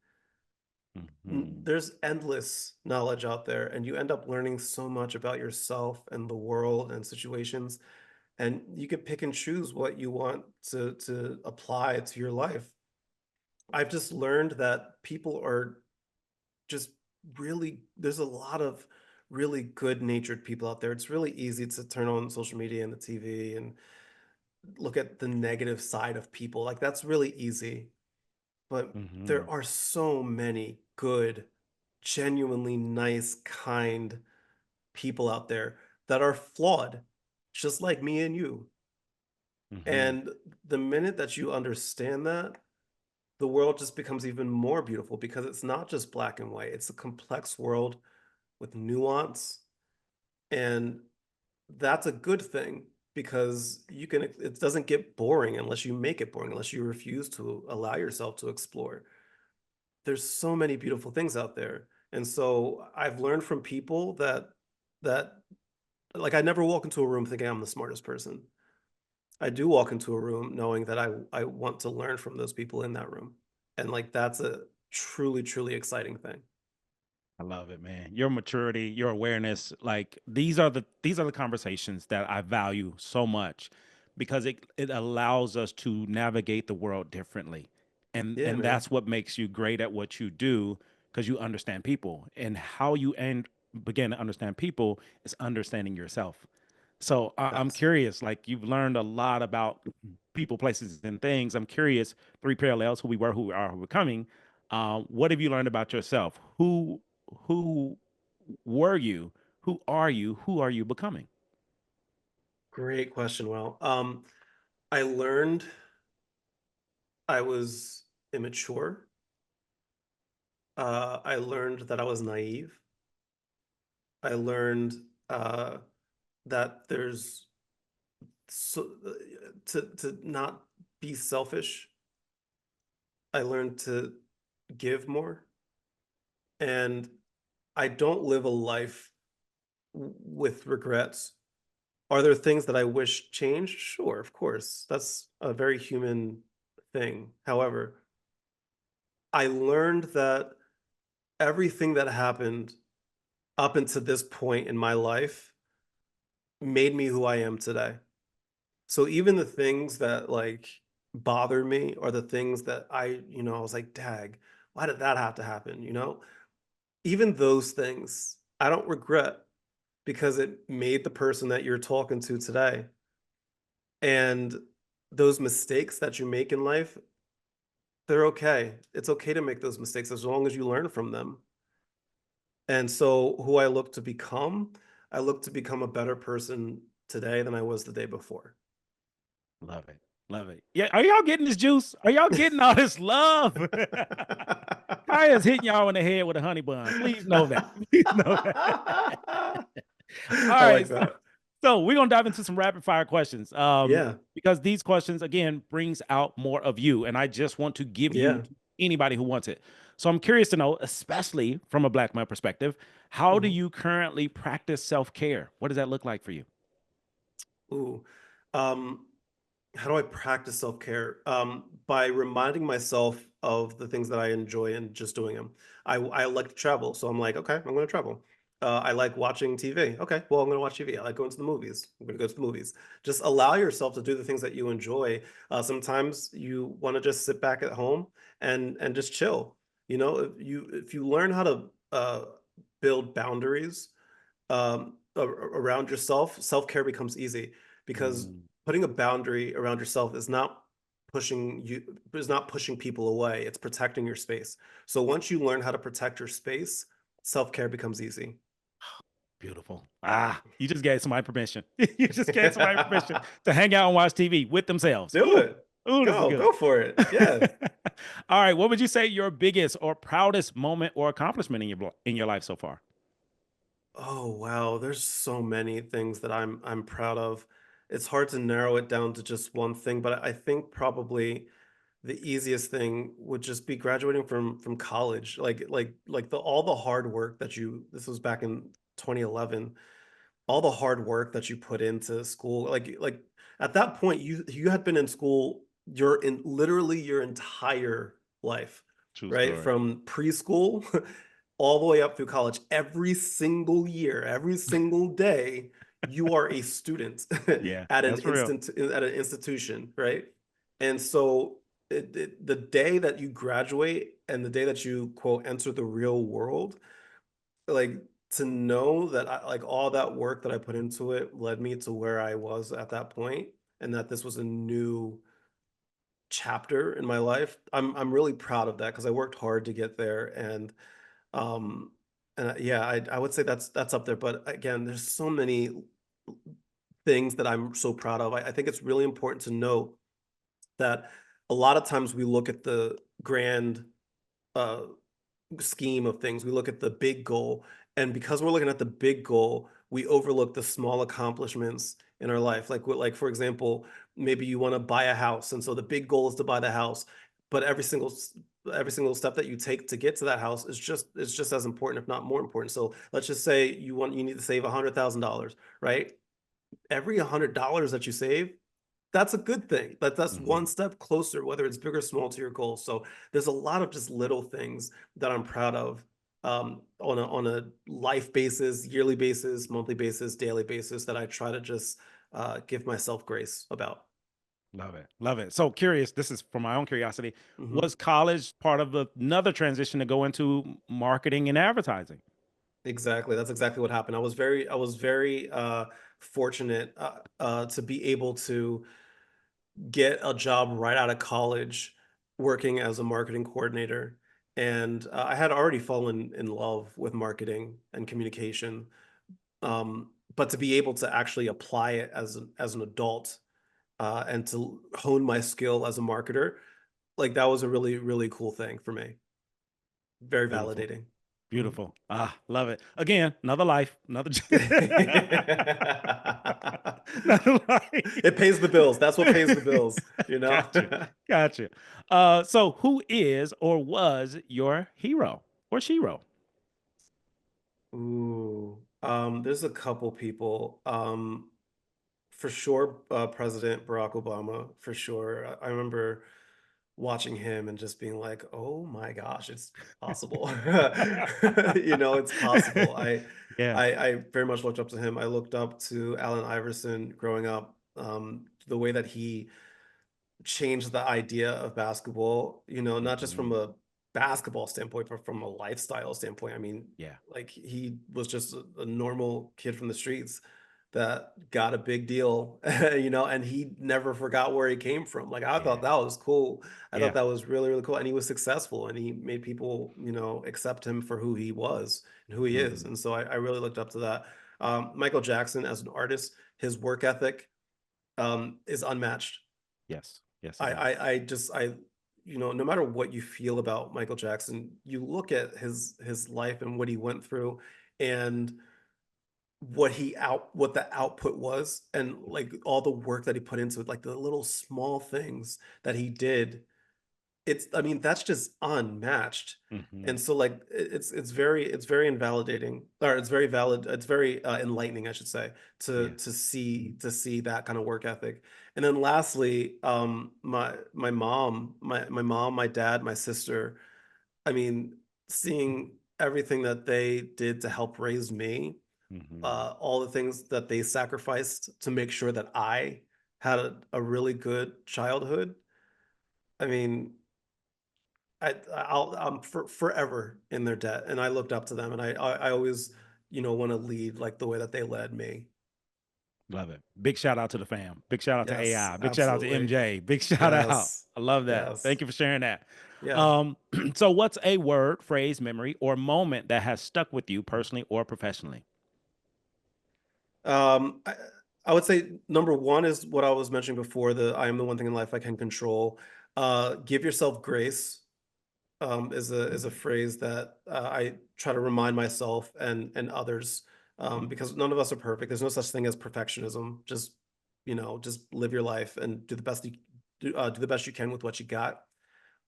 Mhm. there's endless knowledge out there. And you end up learning so much about yourself and the world and situations. And you can pick and choose what you want to apply to your life. I've just learned that people are just really there's a lot of really good natured people out there. It's really easy to turn on social media and the TV and look at the negative side of people. Like that's really easy. But there Mhm. are so many good, genuinely nice, kind people out there that are flawed, just like me and you. Mhm. And the minute that you understand that, the world just becomes even more beautiful because it's not just black and white. It's a complex world with nuance, and that's a good thing because it doesn't get boring unless you make it boring, unless you refuse to allow yourself to explore. There's so many beautiful things out there. And so I've learned from people that like I never walk into a room thinking I'm the smartest person. I do walk into a room knowing that I want to learn from those people in that room. And like that's a truly, truly exciting thing. I love it, man. Your maturity, your awareness, like these are the conversations that I value so much because it allows us to navigate the world differently. Yeah, And man. that's what makes you great at what you do because you understand people and how you begin to understand people is understanding yourself. So I'm Facts. curious, like you've learned a lot about people, places, and things. I'm curious, three parallels, who we were, who we are, who we're coming. What have you learned about yourself? Who were you? Who are you? Who are you becoming? Great question. Well, I learned I was immature. I learned that I was naive. I learned that there's to not be selfish. I learned to give more, and I don't live a life with regrets. Are there things that I wish changed? Sure, of course. That's a very human thing. However, I learned that everything that happened up until this point in my life made me who I am today. So even the things that like bother me are the things that I was like, dag, why did that have to happen? Even those things I don't regret because it made the person that you're talking to today. And those mistakes that you make in life, they're okay. It's okay to make those mistakes as long as you learn from them. And so who I look to become a better person today than I was the day before. Love it. Love it. Yeah. Are y'all getting this juice? Are y'all getting all this love? Kaya's hitting y'all in the head with a honey bun. Please know that. Please know that. All I right. like So, that. so we're gonna dive into some rapid fire questions. Yeah. Because these questions again brings out more of you, and I just want to give you Yeah. to anybody who wants it. So I'm curious to know, especially from a black male perspective, how do Mhm. you currently practice self-care? What does that look like for you? Ooh. Um, how do I practice self-care? By reminding myself of the things that I enjoy and just doing them. I like to travel, so I'm like, okay, I'm going to travel. I like watching TV. Okay, well, I'm going to watch TV. I like going to the movies. I'm going to go to the movies. Just allow yourself to do the things that you enjoy. Sometimes you want to just sit back at home and just chill. If you learn how to build boundaries around yourself, self-care becomes easy because Mm, putting a boundary around yourself is not pushing people away. It's protecting your space. So once you learn how to protect your space, self-care becomes easy. beautiful. Ah, you just gave somebody permission. You just gave somebody permission to hang out and watch TV with themselves. Do Ooh, it. ooh, this is good. Go for it. Yeah. All right, what would you say your biggest or proudest moment or accomplishment in your life so far? Oh wow, there's so many things that I'm proud of. It's hard to narrow it down to just one thing, but I think probably the easiest thing would just be graduating from college. Like the all the hard work that you this was back in 2011, all the hard work that you put into school. Like at that point you had been in school in literally your entire life, True right? story. From preschool all the way up through college. Every single year, every single day, you are a student Yeah, at that's real. at an institution, right? And so the day that you graduate and the day that you quote enter the real world, like to know that like all that work that I put into it led me to where I was at that point, and that this was a new chapter in my life. I'm really proud of that because I worked hard to get there, um yeah, I would say that's up there. But again, there's so many things that I'm so proud of. I think it's really important to note that a lot of times we look at the grand uh scheme of things. We look at the big goal, and because we're looking at the big goal, we overlook the small accomplishments in our life. Like for example, maybe you want to buy a house, and so the big goal is to buy the house, but every single step that you take to get to that house is just as important, if not more important. So let's just say you need to save $100,000, right? Every $100 that you save, that's a good thing. That's one Mhm. step closer, whether it's big or small, to your goal. So there's a lot of just little things that I'm proud of, on a life basis, yearly basis, monthly basis, daily basis, that I try to just give myself grace about. Love it. Love it. So curious, this is from my own curiosity. Mhm. Was college part of another transition to go into marketing and advertising? Exactly. That's exactly what happened. I was very fortunate to be able to get a job right out of college working as a marketing coordinator. And I had already fallen in love with marketing and communication. But to be able to actually apply it as an adult, and to hone my skill as a marketer, like that was a really, really cool thing for me. Very Beautiful. validating. Mhm. Beautiful. Ah, love it. Again, another life, another another life. It pays the bills. That's what pays the bills, you know? Gotcha. Gotcha. So who is or was your hero or shero? Ooh, there's a couple people. For sure, President Barack Obama, for sure. I remember watching him and just being like, "Oh my gosh, it's possible." It's possible. Yeah. I very much looked up to him. I looked up to Allen Iverson growing up. The way that he changed the idea of basketball, not just from Mhm. a basketball standpoint, but from a lifestyle standpoint. I mean, Yeah. like he was just a normal kid from the streets that got a big deal, and he never forgot where he came from. Like I thought Yeah. that was cool. I thought Yeah. that was really, really cool. And he was successful and he made people, accept him for who he was and who he is. Mhm. And so I really looked up to that. Michael Jackson as an artist, his work ethic is unmatched. Yes. Yes, it I is. I I just I no matter what you feel about Michael Jackson, you look at his life and what he went through and what the output was and like all the work that he put into it, like the little small things that he did. I mean, that's just unmatched. And Mhm. so like it's very invalidating, or it's very valid, it's very enlightening, I should say, to Yeah. see that kind of work ethic. And then lastly, my mom, my dad, my sister, I mean, seeing everything that they did to help raise me, Mhm. all the things that they sacrificed to make sure that I had a really good childhood. I mean, I'm forever in their debt, and I looked up to them, and I always, want to lead like the way that they led me. Love it. Big shout out to the fam. Big shout out to Yes, AI. Big shout out to absolutely. MJ. Big shout out. Yes, I love that. yes, Thank you for sharing that. yeah. Um, so what's a word, phrase, memory, or moment that has stuck with you personally or professionally? Um, I, I would say number one is what I was mentioning before. I am the one thing in life I can control. Give yourself grace. Is a phrase that I try to remind myself and others, because none of us are perfect. There's no such thing as perfectionism. Just live your life and do the best you can with what you got.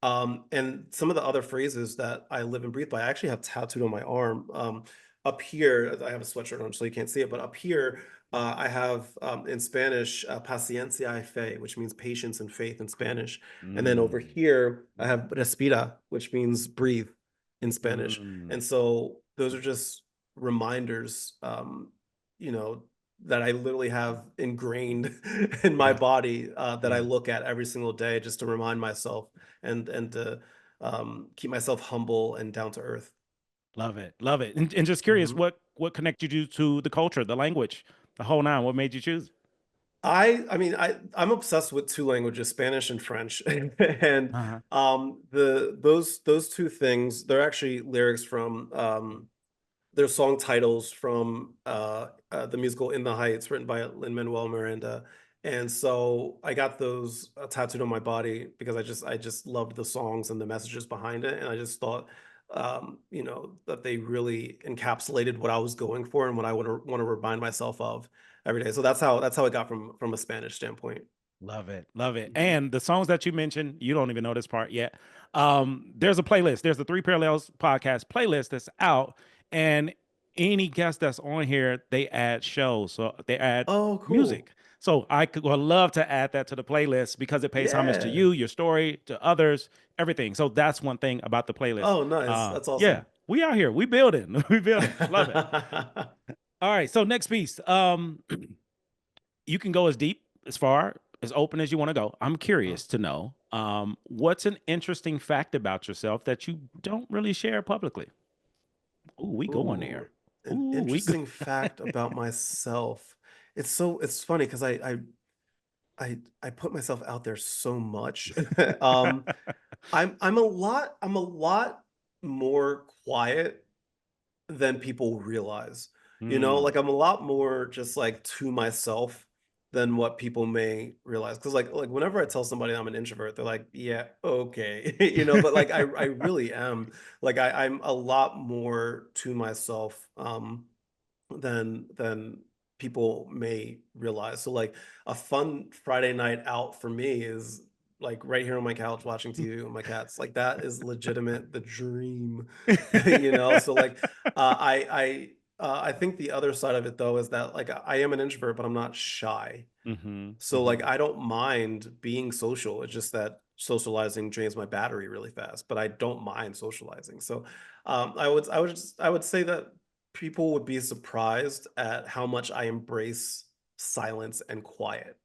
And some of the other phrases that I live and breathe by, I actually have tattooed on my arm. Up here, I have a sweatshirt on, so you can't see it, but up here, I have in Spanish, paciencia y fe, which means patience and faith in Spanish. And then over Mm, here, I have respira, which means breathe in Spanish. mm, And so those are just reminders, you know, that I literally have ingrained in my yeah, body, that I yeah. look at every single day just to remind myself and to keep myself humble and down to earth. Love it. Love it. And just curious, Mhm. what connected you to the culture, the language, the whole nine? What made you choose? I mean, I'm obsessed with two languages, Spanish and French. And Uh-huh. those two things, they're actually lyrics from their song titles from the musical In the Heights, written by Lin-Manuel Miranda. And so I got those tattooed on my body because I just loved the songs and the messages behind it, and I just thought, that they really encapsulated what I was going for and what I would want to remind myself of every day. So that's how it got from a Spanish standpoint. Love it. Love it. Mhm. And the songs that you mentioned, you don't even know this part yet. There's a playlist. There's the Three Parallels podcast playlist that's out. And any guest that's on here, they add shows. So they add Oh, cool. music. So would love to add that to the playlist because it pays homage to Yeah. you, your story, to others, everything. So that's one thing about the playlist. Oh, nice. That's Yeah, awesome. we out here. We building. We building. Love it. All right. So next piece. You can go as deep, as far, as open as you want to go. I'm Uh, curious to know what's an interesting fact about yourself that you don't really share publicly. Ooh, we going Ooh, there. an Ooh, we go. interesting fact about myself. It's funny because I put myself out there so much. Um, I'm a lot more quiet than people realize. Hmm. Like I'm a lot more just like to myself than what people may realize. Because like whenever I tell somebody I'm an introvert, they're like, "Yeah, okay," But like I really am. Like I'm a lot more to myself. Than people may realize. So like a fun Friday night out for me is like right here on my couch watching TV with my cats. Like that is legitimate the dream. So like I think the other side of it though is that like I am an introvert, but I'm not shy. Mm-hmm. So like Mm-hmm. I don't mind being social. It's just that socializing drains my battery really fast, but I don't mind socializing. So I would say that people would be surprised at how much I embrace silence and quiet.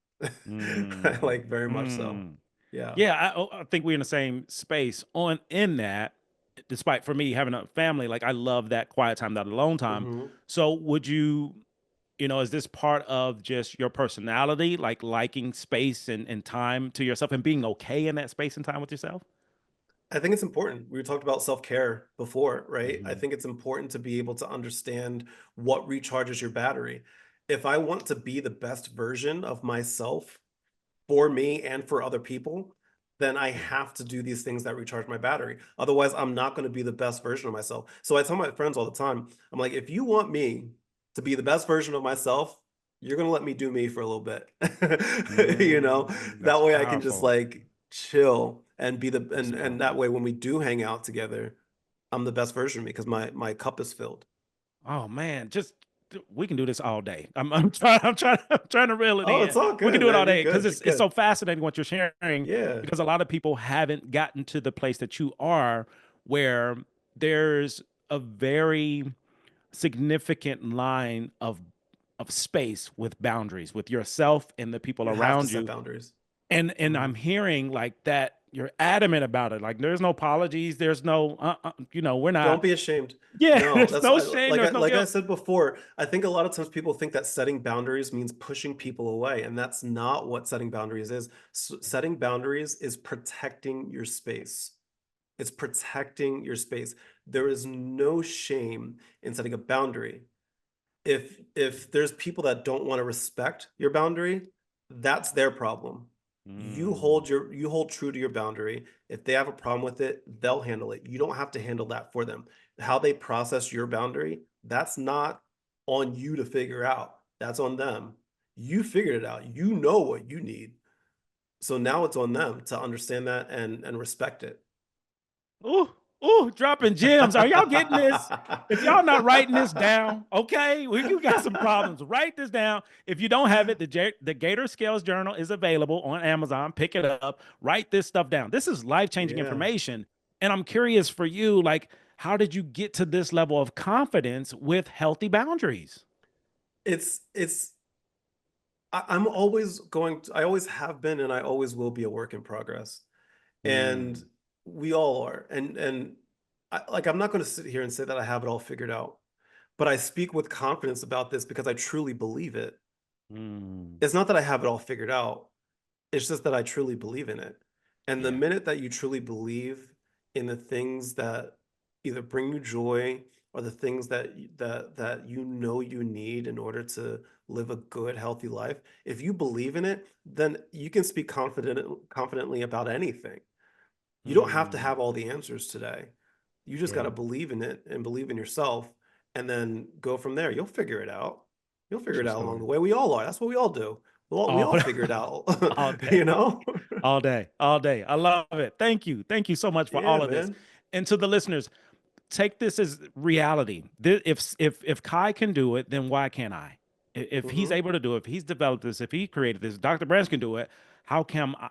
Mm. Like very much so. Mm. Yeah. Yeah, I think we're in the same space on in that. Despite for me having a family, like I love that quiet time, that alone time. Hmm. So would you, is this part of just your personality, like liking space and time to yourself and being okay in that space and time with yourself? I think it's important. We talked about self-care before, right? I Hmm. think it's important to be able to understand what recharges your battery. If I want to be the best version of myself for me and for other people, then I Yeah. have to do these things that recharge my battery. Otherwise, I'm not going to be the best version of myself. So I tell my friends all the time, I'm like, if you want me to be the best version of myself, you're going to let me do me for a little bit. You know, that That's way I can just powerful. like chill and be the That's and that powerful. way when we do hang out together, I'm the best version of me because my cup is filled. Oh man, just we can do this all day. I'm trying to reel it Oh, it's in. all We can good, do it all man. You're day because good. You're it's so good. fascinating what you're sharing. Yeah. Because a lot of people haven't gotten to the place that you are, where there's a very significant line of space with boundaries with yourself and the people You have to around set you. boundaries. And Mhm. I'm hearing like that you're adamant about it. Like there's no apologies, there's no we're Don't not. be ashamed. Yeah, No, there's that's no shame, there's no like I guilt. said before, I think a lot of times people think that setting boundaries means pushing people away, and that's not what setting boundaries is. Setting boundaries is protecting your space. It's protecting your space. There is no shame in setting a boundary. If there's people that don't want to respect your boundary, that's their problem. Mm, You hold true to your boundary. If they have a problem with it, they'll handle it. You don't have to handle that for them. How they process your boundary, that's not on you to figure out. That's on them. You figured it out. You know what you need. So now it's on them to understand that and respect it. ooh, ooh, dropping gems. Are y'all getting this? If y'all not writing this down, okay, well, you got some problems. Write this down. If you don't have it, the Gator Scales Journal is available on Amazon. Pick it up. Write this stuff down. This is life changing Yeah. information. And I'm curious for you, like, how did you get to this level of confidence with healthy boundaries? It's I'm always I always have been and I always will be a work in progress. And Mm, we all are. I'm not going to sit here and say that I have it all figured out, but I speak with confidence about this because I truly believe it. mm, It's not that I have it all figured out. It's just that I truly believe in it. And the yeah. minute that you truly believe in the things that either bring you joy or the things that you know you need in order to live a good, healthy life, if you believe in it, then you can speak confidently about anything. You don't have to Mm, have all the answers today. You just got yeah. to believe in it and believe in yourself and then go from there. You'll figure it out. You'll figure it True out along the story. way. We all are. That's what we all do. We All, all figure it out, all day. you know? All day, all day. I love it. Thank you. Thank you so much for Yeah, all of this. man. And to the listeners, take this as reality. If Kai can do it, then why can't I? If he's Hmm. able to do it, if he's developed this, if he created this, Dr. Branch can do it. How can I?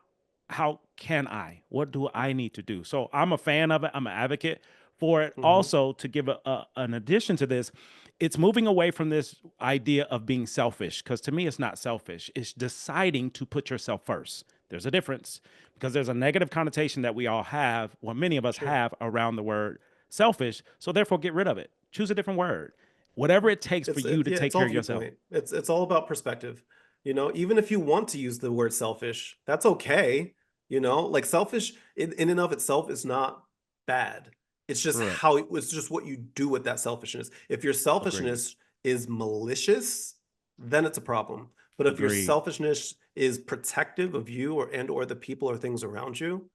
How can I? What do I need to do? So I'm a fan of it. I'm an advocate for it. Hmm. Also, to give an addition to this, it's moving away from this idea of being selfish because to me, it's not selfish. It's deciding to put yourself first. There's a difference because there's a negative connotation that we all have, or many of us Sure. have, around the word selfish. So therefore, get rid of it. Choose a different word. Whatever it takes for you to Yeah, take it's care all of yourself. viewpoint. It's all about perspective. You know, even if you want to use the word selfish, that's okay. You know, like selfish in and of itself is not bad. It's just Correct. how it's just what you do with that selfishness. If your Agreed. selfishness is malicious, then it's a problem. But if your Agreed. selfishness is protective of you or the people or things around you,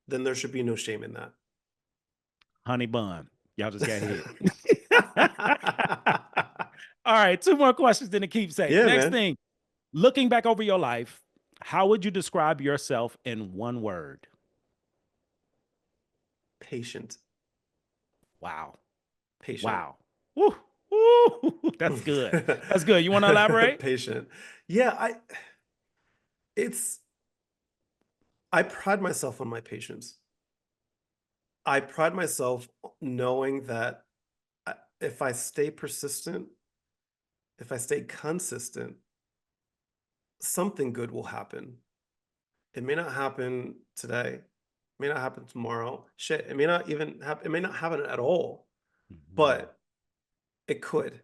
then there should be no shame in Honey bun. Y'all just got hit. that. All right, two more questions, then a keepsake. Yeah, Next man. thing, looking back over your life, how would you describe yourself in one word? Patient. Wow. Patient. Wow. Woo. Woo. That's good. That's good. You want to elaborate? Patient. Yeah, it's I pride myself on my patience. I pride myself knowing that if I stay persistent, if I stay consistent, something good will happen. It may not happen today, it may not happen tomorrow. Shit, it may not even happen, it may not happen at all, Mhm. but it could.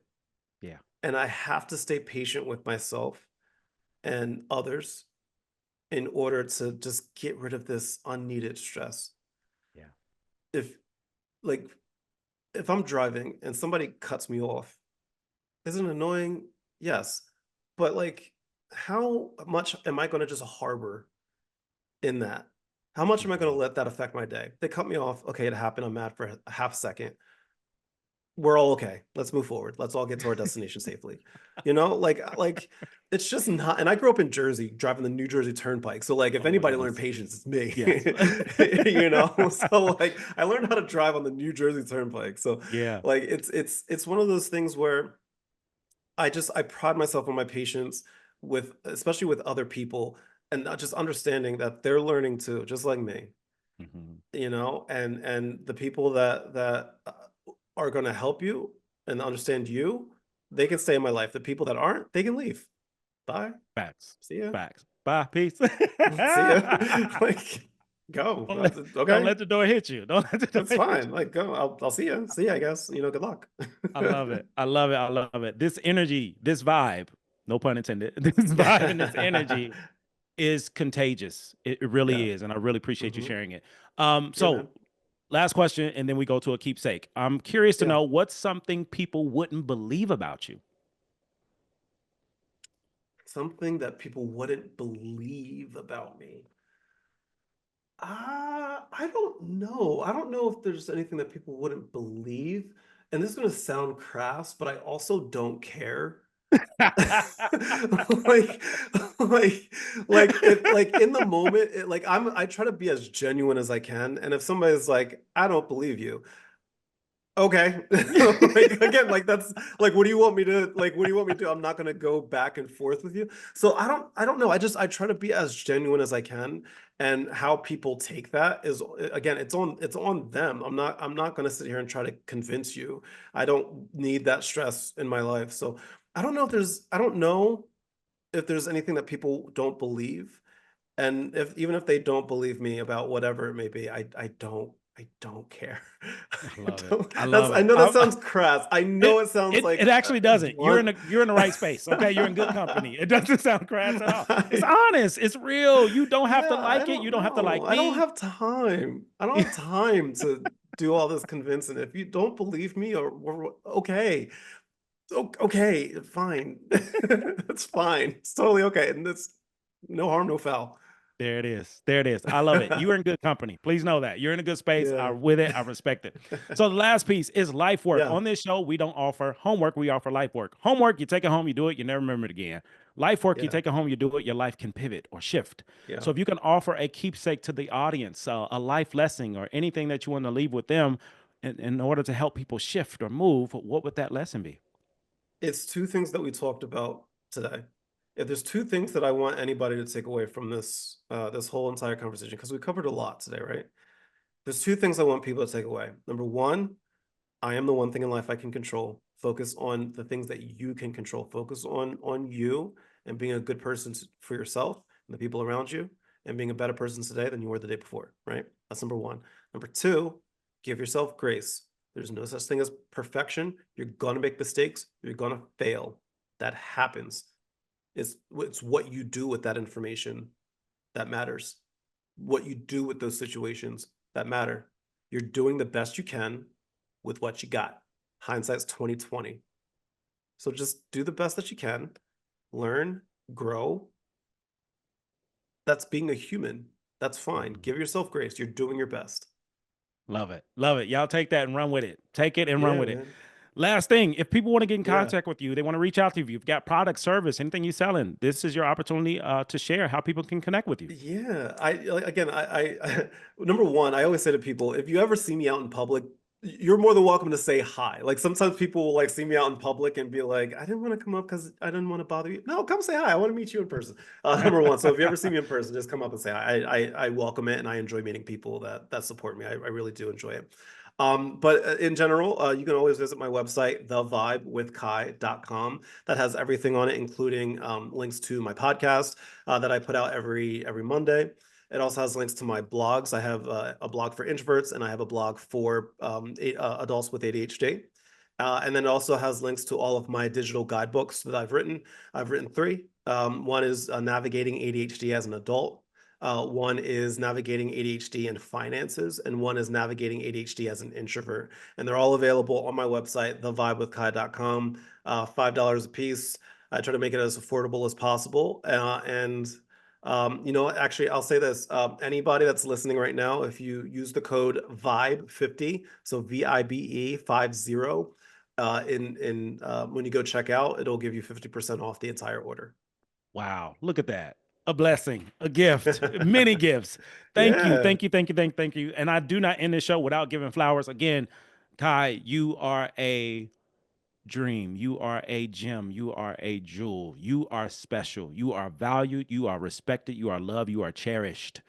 Yeah. And I have to stay patient with myself and others in order to just get rid of this unneeded stress. Yeah. If like if I'm driving and somebody cuts me off, is it annoying? Yes. But like how much am I going to just harbor in that? How much am I going to Mhm. let that affect my day? They cut me off. Okay, it happened. I'm mad for a half second. We're all okay. Let's move forward. Let's all get to our destination safely. Like it's just not. And I grew up in Jersey, driving the New Jersey Turnpike. So like, if Oh anybody learned yes. patience, it's me. Yes. So like, I learned how to drive on the New Jersey Turnpike. So Yeah. like, it's one of those things where I pride myself on my patience with, especially with other people, and not just understanding that they're learning too, just like me. Mhm. And the people that are going to help you and understand you, they can stay in my life. The people that aren't, they can leave. Bye. Facts. See ya. Facts. Bye. Peace. See ya. Like, go. don't let, don't Okay, let the door hit you. Don't let the door that's hit fine. you. Like, go. I'll see ya. See ya, I guess. Good luck. I love it. I love it. I love it. This energy, this vibe, no pun intended, this vibe and this energy is contagious. It Yeah. really is. And I really appreciate you Hmm. sharing it. Yeah, So man. last question, and then we go to a keepsake. I'm curious to Yeah. know what's something people wouldn't believe about you. Something that people wouldn't believe about me. I don't know. I don't know if there's anything that people wouldn't believe. And this is going to sound crass, but I also don't care. like like like in the moment I try to be as genuine as I can, and if somebody's like, I don't believe you, okay. Like again, like that's like, what do you want me to like, what do you want me to do? I'm not going to go back and forth with you. So I don't know. I try to be as genuine as I can, and how people take that is, again, it's on them. I'm not going to sit here and try to convince you. I don't need that stress in my life. So I don't know if there's anything that people don't believe, and if even if they don't believe me about whatever it may be, I don't care. I I love it. don't, I that's love I it. know that sounds crass. I know It, it sounds it like actually doesn't. blunt. You're in the right space. Okay, you're in good company. It doesn't sound crass at all. It's I, honest. It's real. You don't have to yeah, I like it. You don't don't have to know. like I don't me. have time. I don't have time to do all this convincing. If you don't believe me, or okay, okay, fine. It's fine. It's totally okay. And it's no harm, no foul. There it is. There it is. I love it. You're in good company. Please know that. You're in a good space. Yeah. I'm with it. I respect it. So the last piece is life work. Yeah. On this show, we don't offer homework. We offer life work. Homework, you take it home, you do it, you never remember it again. Life work, you Yeah. take it home, you do it, your life can pivot or shift. Yeah. So if you can offer a keepsake to the audience, a life lesson or anything that you want to leave with them in order to help people shift or move, what would that lesson be? It's two things that we talked about today. If there's two things that I want anybody to take away from this whole entire conversation, because we covered a lot today, right? There's two things I want people to take away. Number one, I am the one thing in life I can control. Focus on the things that you can control. Focus on you and being a good person for yourself and the people around you, and being a better person today than you were the day before, right? That's number one. Number two, give yourself grace. There's no such thing as perfection. You're going to make mistakes. You're going to fail. That happens. It's what you do with that information that matters. What you do with those situations that matter. You're doing the best you can with what you got. Hindsight's 2020. So just do the best that you can, learn, grow. That's being a human. That's fine. Mhm. Give yourself grace. You're doing your best. Love it. Love it. Y'all take that and run with it. Take it and run Yeah, with it. man. Last thing, if people want to get in Yeah. contact with you, they want to reach out to you, you've got product, service, anything you're selling, this is your opportunity to share how people can connect with you. Yeah. I like, again, number one, I always say to people, if you ever see me out in public, You're more than welcome to say hi. Like sometimes people will like see me out in public and be like, I didn't want to come up because I didn't want to bother you. No, come say hi. I want to meet you in person. Number one. So if you ever see me in person, just come up and say hi. I welcome it and I enjoy meeting people that support me. I really do enjoy it. But in general, you can always visit my website, thevibewithkai.com. That has everything on it, including links to my podcast that I put out every Monday. It also has links to my blogs. I have a blog for introverts and I have a blog for adults with ADHD. And then it also has links to all of my digital guidebooks that I've written. I've written three. One is Navigating ADHD as an Adult. One is Navigating ADHD and Finances, and one is Navigating ADHD as an Introvert. And they're all available on my website, thevibewithkai.com, $5 a piece. I try to make it as affordable as possible. Actually, I'll say this. Anybody that's listening right now, if you use the code VIBE50, so VIBE 50, when you go check out, it'll give you 50% off the entire order. Wow, look at that. A blessing, a gift, many gifts. Thank you, Yeah. thank you, thank you, thank you. And I do not end this show without giving flowers. Again, Kai, you are a dream. You are a gem. You are a jewel. You are special. You are valued. You are respected. You are loved. You are cherished.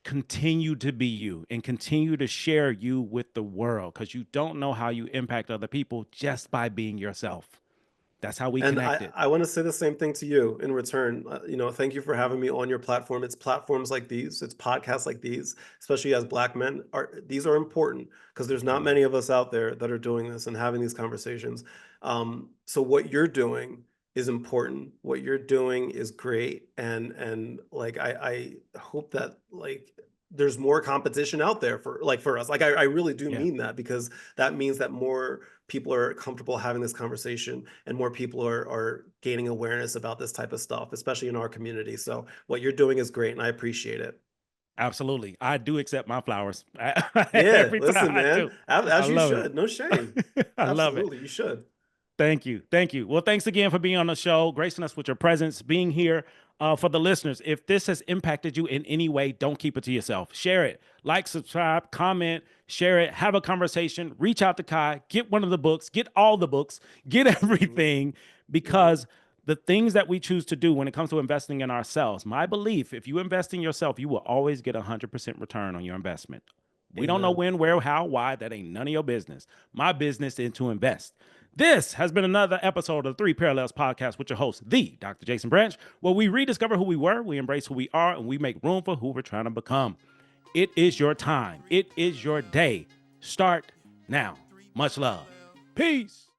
Continue to be you and continue to share you with the world because you don't know how you impact other people just by being yourself. That's how we And I, connected. I want to say the same thing to you in return. Thank you for having me on your platform. It's platforms like these, it's podcasts like these, especially as Black men. These are important because there's not Mm, many of us out there that are doing this and having these conversations. So what you're doing is important. What you're doing is great, and like I hope that like there's more competition out there for us. Like I really do yeah, mean that because that means that more people are comfortable having this conversation and more people are gaining awareness about this type of stuff, especially in our community. So what you're doing is great and I appreciate it. absolutely. I do accept my flowers Yeah, every time listen, I man, do. I as you love it. should. No shame. I love it. Absolutely, you should. Thank you. Thank you. Well, thanks again for being on the show, gracing us with your presence, being here. For the listeners, if this has impacted you in any way, don't keep it to yourself. Share it, like, subscribe, comment, share it, have a conversation, reach out to Kai, get one of the books, get all the books, get Hmm. everything, Hmm. because the things that we choose to do when it comes to investing in ourselves, my belief, if you invest in yourself, you will always get 100% return on your investment. We don't know Amen. when, where, how, why. That ain't none of your business. My business is to invest. This has been another episode of the Three Parallels Podcast with your host, the Dr. Jason Branch, where we rediscover who we were, we embrace who we are, and we make room for who we're trying to become. It is your time. It is your day. Start now. Much love. Peace.